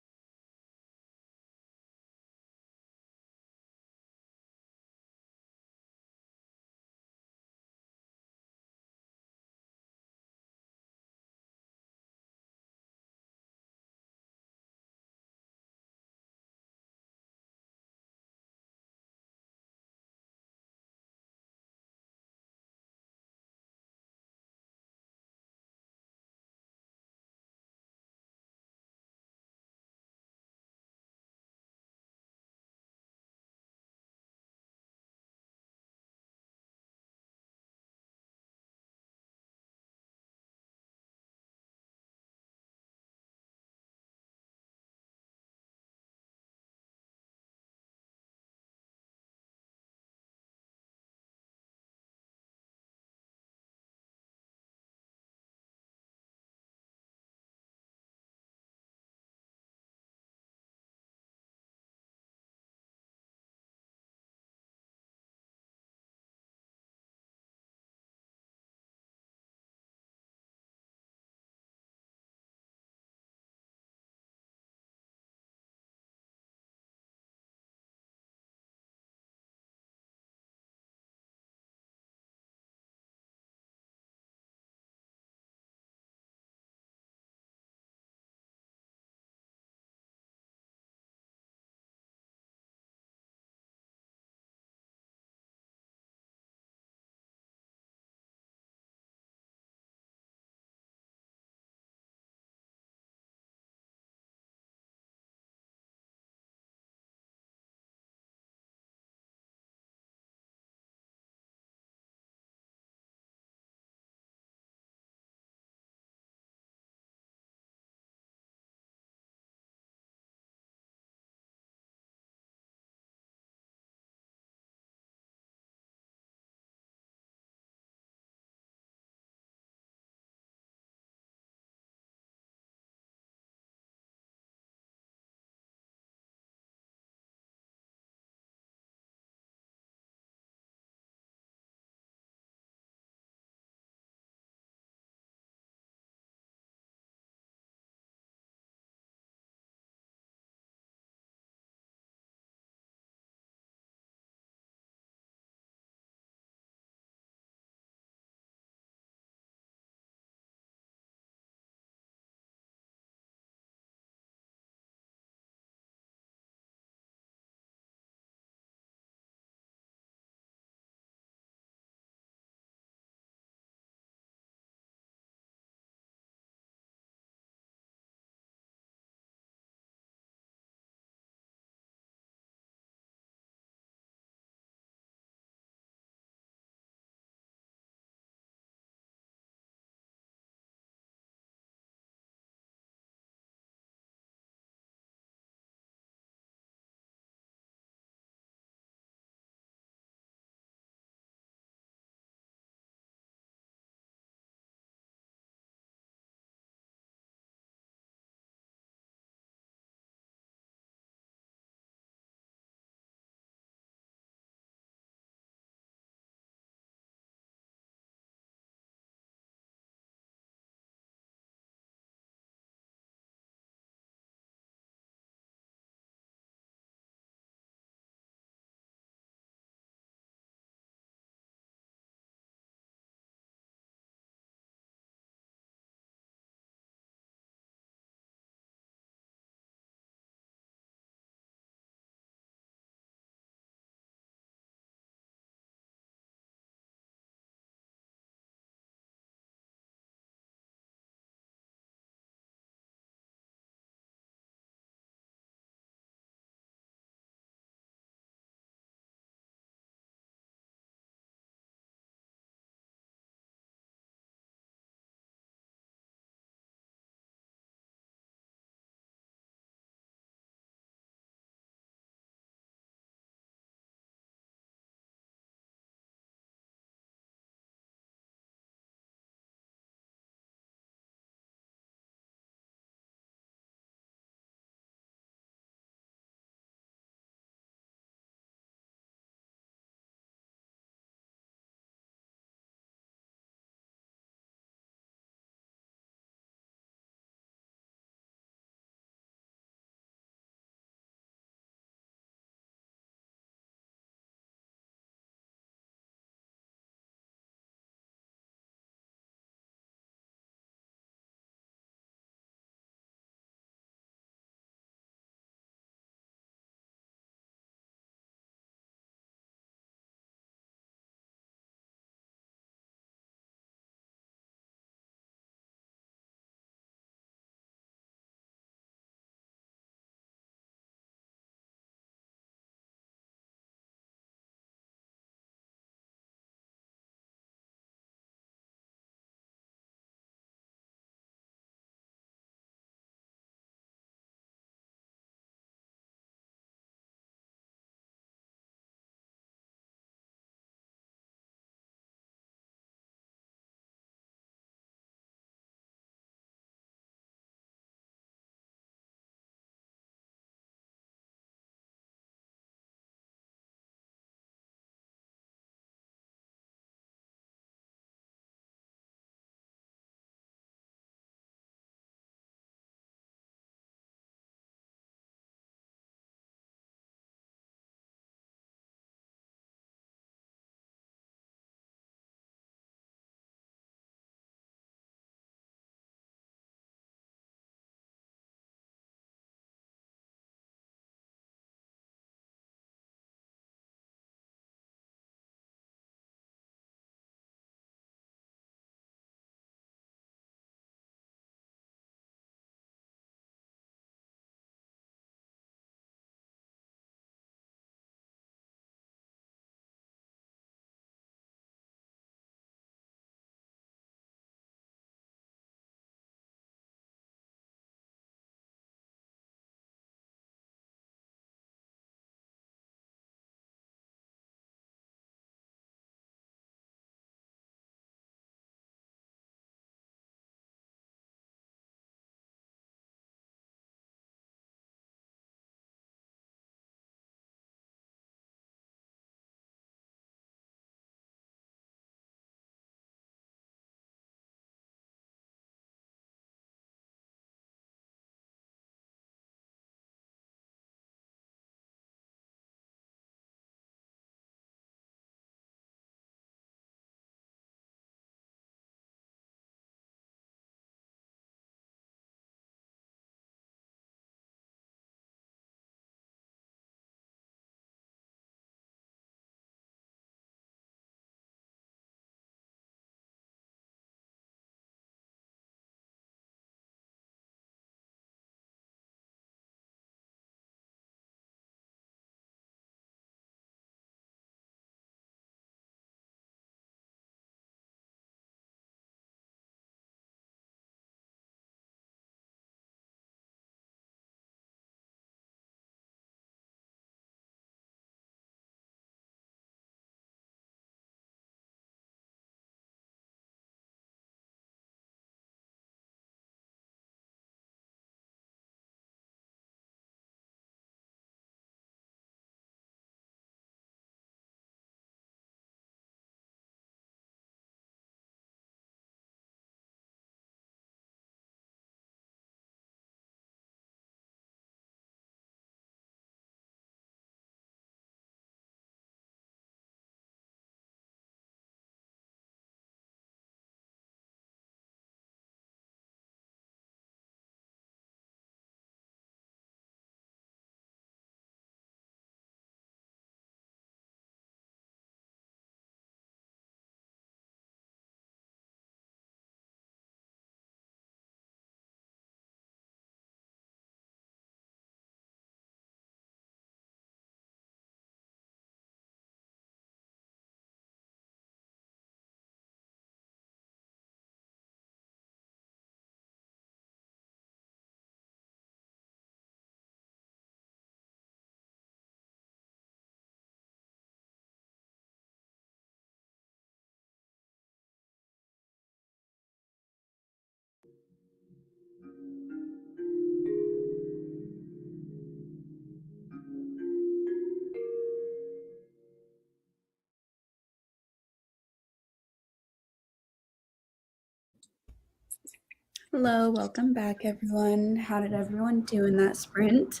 Hello, welcome back, everyone. How did everyone do in that sprint?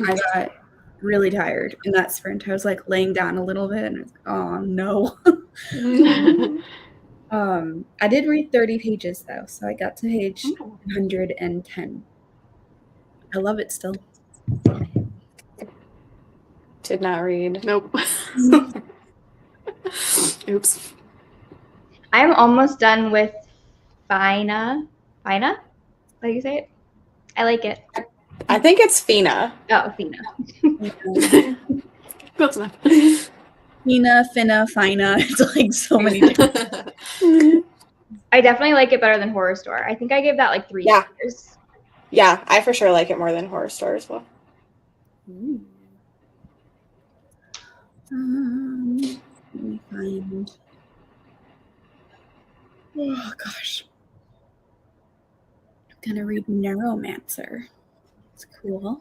I got really tired in that sprint. I was like laying down a little bit and I was like, oh no. I did read 30 pages though, so I got to page 110. I love it still. Did not read. Nope. Oops. I'm almost done with Fina. Fina? How do you say it? I like it. I think it's Fina. Oh, Fina. Close enough. Fina, Finna, Fina. It's like so many different. I definitely like it better than Horror Store. I think I gave that like 3 Yeah. stars. Yeah, I for sure like it more than Horror Store as well. Let me find. Oh gosh. I'm gonna read Neuromancer. It's cool.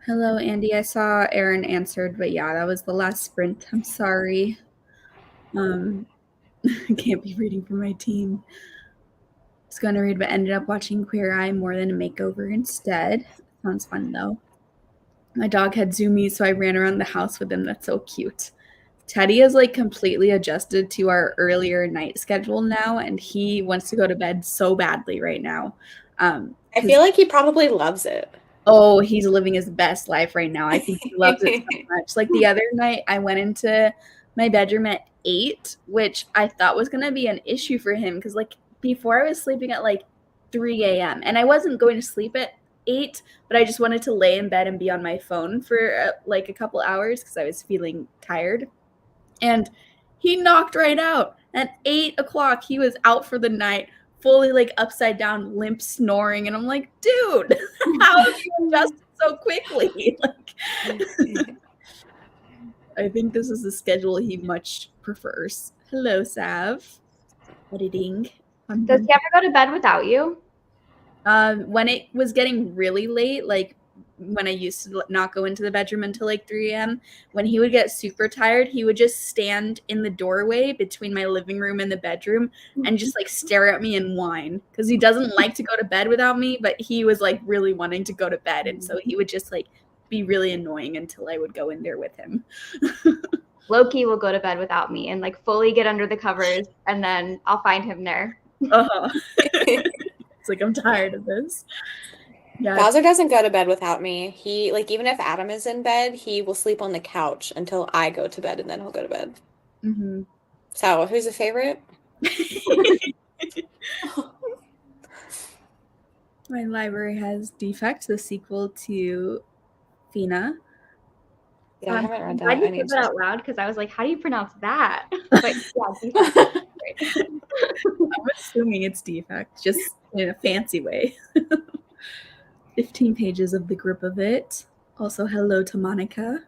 Hello, Andy. I saw Aaron answered, but yeah, that was the last sprint. I'm sorry. I can't be reading for my team. I was going to read, but ended up watching Queer Eye more than a makeover instead. Sounds fun though. My dog had zoomies, so I ran around the house with him. That's so cute. Teddy is like completely adjusted to our earlier night schedule now, and he wants to go to bed so badly right now. I feel like he probably loves it. Oh, he's living his best life right now. I think he loves it so much. Like the other night, I went into my bedroom at 8, which I thought was going to be an issue for him because like before I was sleeping at like 3 a.m. and I wasn't going to sleep at 8, but I just wanted to lay in bed and be on my phone for like a couple hours because I was feeling tired. And he knocked right out. At 8 o'clock, he was out for the night, fully like upside down, limp, snoring. And I'm like, dude, how have you adjusted so quickly? Like, I think this is the schedule he much prefers. Hello, Sav. Editing. Does he ever go to bed without you? When it was getting really late, like when I used to not go into the bedroom until like 3 a.m., when he would get super tired, he would just stand in the doorway between my living room and the bedroom and just like stare at me and whine because he doesn't like to go to bed without me, but he was like really wanting to go to bed. And so he would just like be really annoying until I would go in there with him. Loki will go to bed without me and like fully get under the covers, and then I'll find him there. It's like, I'm tired of this. Yeah. Bowser doesn't go to bed without me. He, like, even if Adam is in bed, he will sleep on the couch until I go to bed, and then he'll go to bed. Mm-hmm. So, who's a favorite? My library has Defect, the sequel to Fina. Yeah, I haven't read that. I just said that out loud because I was like, how do you pronounce that? But yeah, Defect. I'm assuming it's Defect, just in a fancy way. 15 pages of the grip of it. Also, hello to Monica.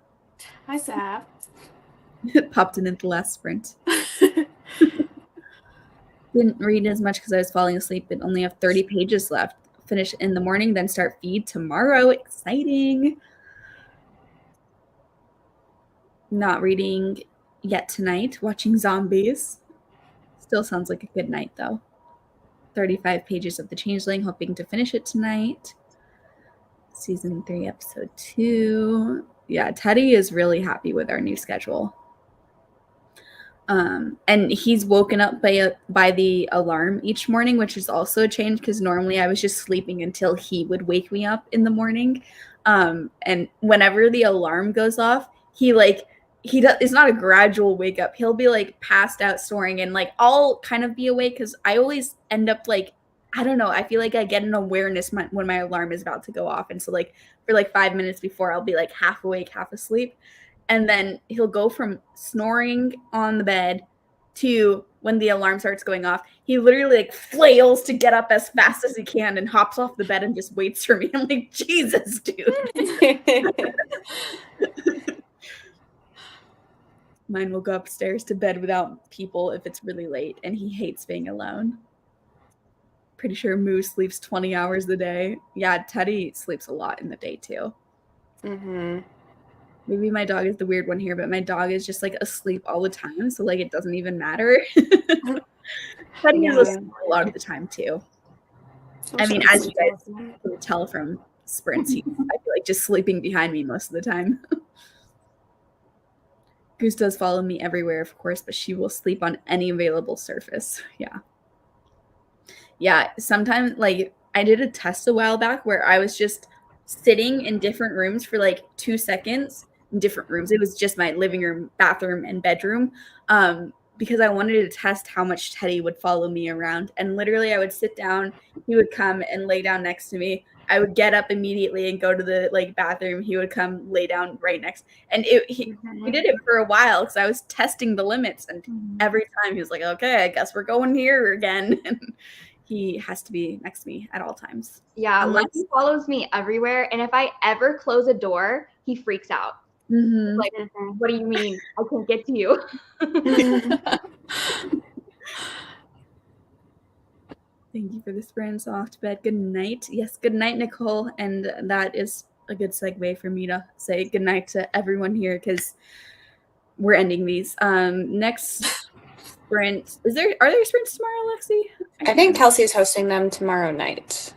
Hi, Sav. Popped in at the last sprint. Didn't read as much because I was falling asleep, but only have 30 pages left. Finish in the morning, then start feed tomorrow. Exciting. Not reading yet tonight. Watching zombies. Still sounds like a good night, though. 35 pages of The Changeling. Hoping to finish it tonight. Season 3, episode 2. Yeah, Teddy is really happy with our new schedule. And he's woken up by the alarm each morning, which is also a change because normally I was just sleeping until he would wake me up in the morning. And whenever the alarm goes off, it's not a gradual wake up. He'll be like passed out snoring and like I'll kind of be awake because I always end up like, I don't know. I feel like I get an awareness when my alarm is about to go off. And so like for like 5 minutes before, I'll be like half awake, half asleep. And then he'll go from snoring on the bed to when the alarm starts going off. He literally like flails to get up as fast as he can and hops off the bed and just waits for me. I'm like, Jesus, dude. Mine will go upstairs to bed without people if it's really late, and he hates being alone. Pretty sure Moose sleeps 20 hours a day. Yeah, Teddy sleeps a lot in the day too. Mm-hmm. Maybe my dog is the weird one here, but my dog is just like asleep all the time, so like it doesn't even matter. Teddy is asleep a lot of the time too. I mean, as you guys can tell from sprints, I feel like just sleeping behind me most of the time. Goose does follow me everywhere, of course, but she will sleep on any available surface. Yeah. Yeah, sometimes, like, I did a test a while back where I was just sitting in different rooms for like 2 seconds in different rooms. It was just my living room, bathroom, and bedroom, because I wanted to test how much Teddy would follow me around. And literally, I would sit down, he would come and lay down next to me. I would get up immediately and go to the like bathroom. He would come lay down right next, and he did it for a while because I was testing the limits. And every time he was like, "Okay, I guess we're going here again." And he has to be next to me at all times. Yeah, Lucky follows me everywhere, and if I ever close a door, he freaks out. Mm-hmm. Like, what do you mean? I can't get to you. Thank you for the sprint. Off to bed. Good night. Yes, good night, Nicole. And that is a good segue for me to say good night to everyone here because we're ending these. Next sprint. Are there sprints tomorrow, Lexi? I think Kelsey's hosting them tomorrow night.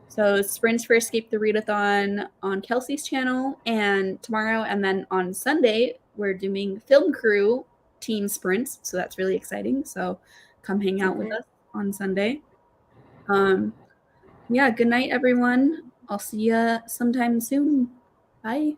So sprints for Escape the Readathon on Kelsey's channel and tomorrow, and then on Sunday we're doing film crew team sprints. So that's really exciting. So come hang out with us on Sunday. Yeah, good night, everyone. I'll see you sometime soon. Bye.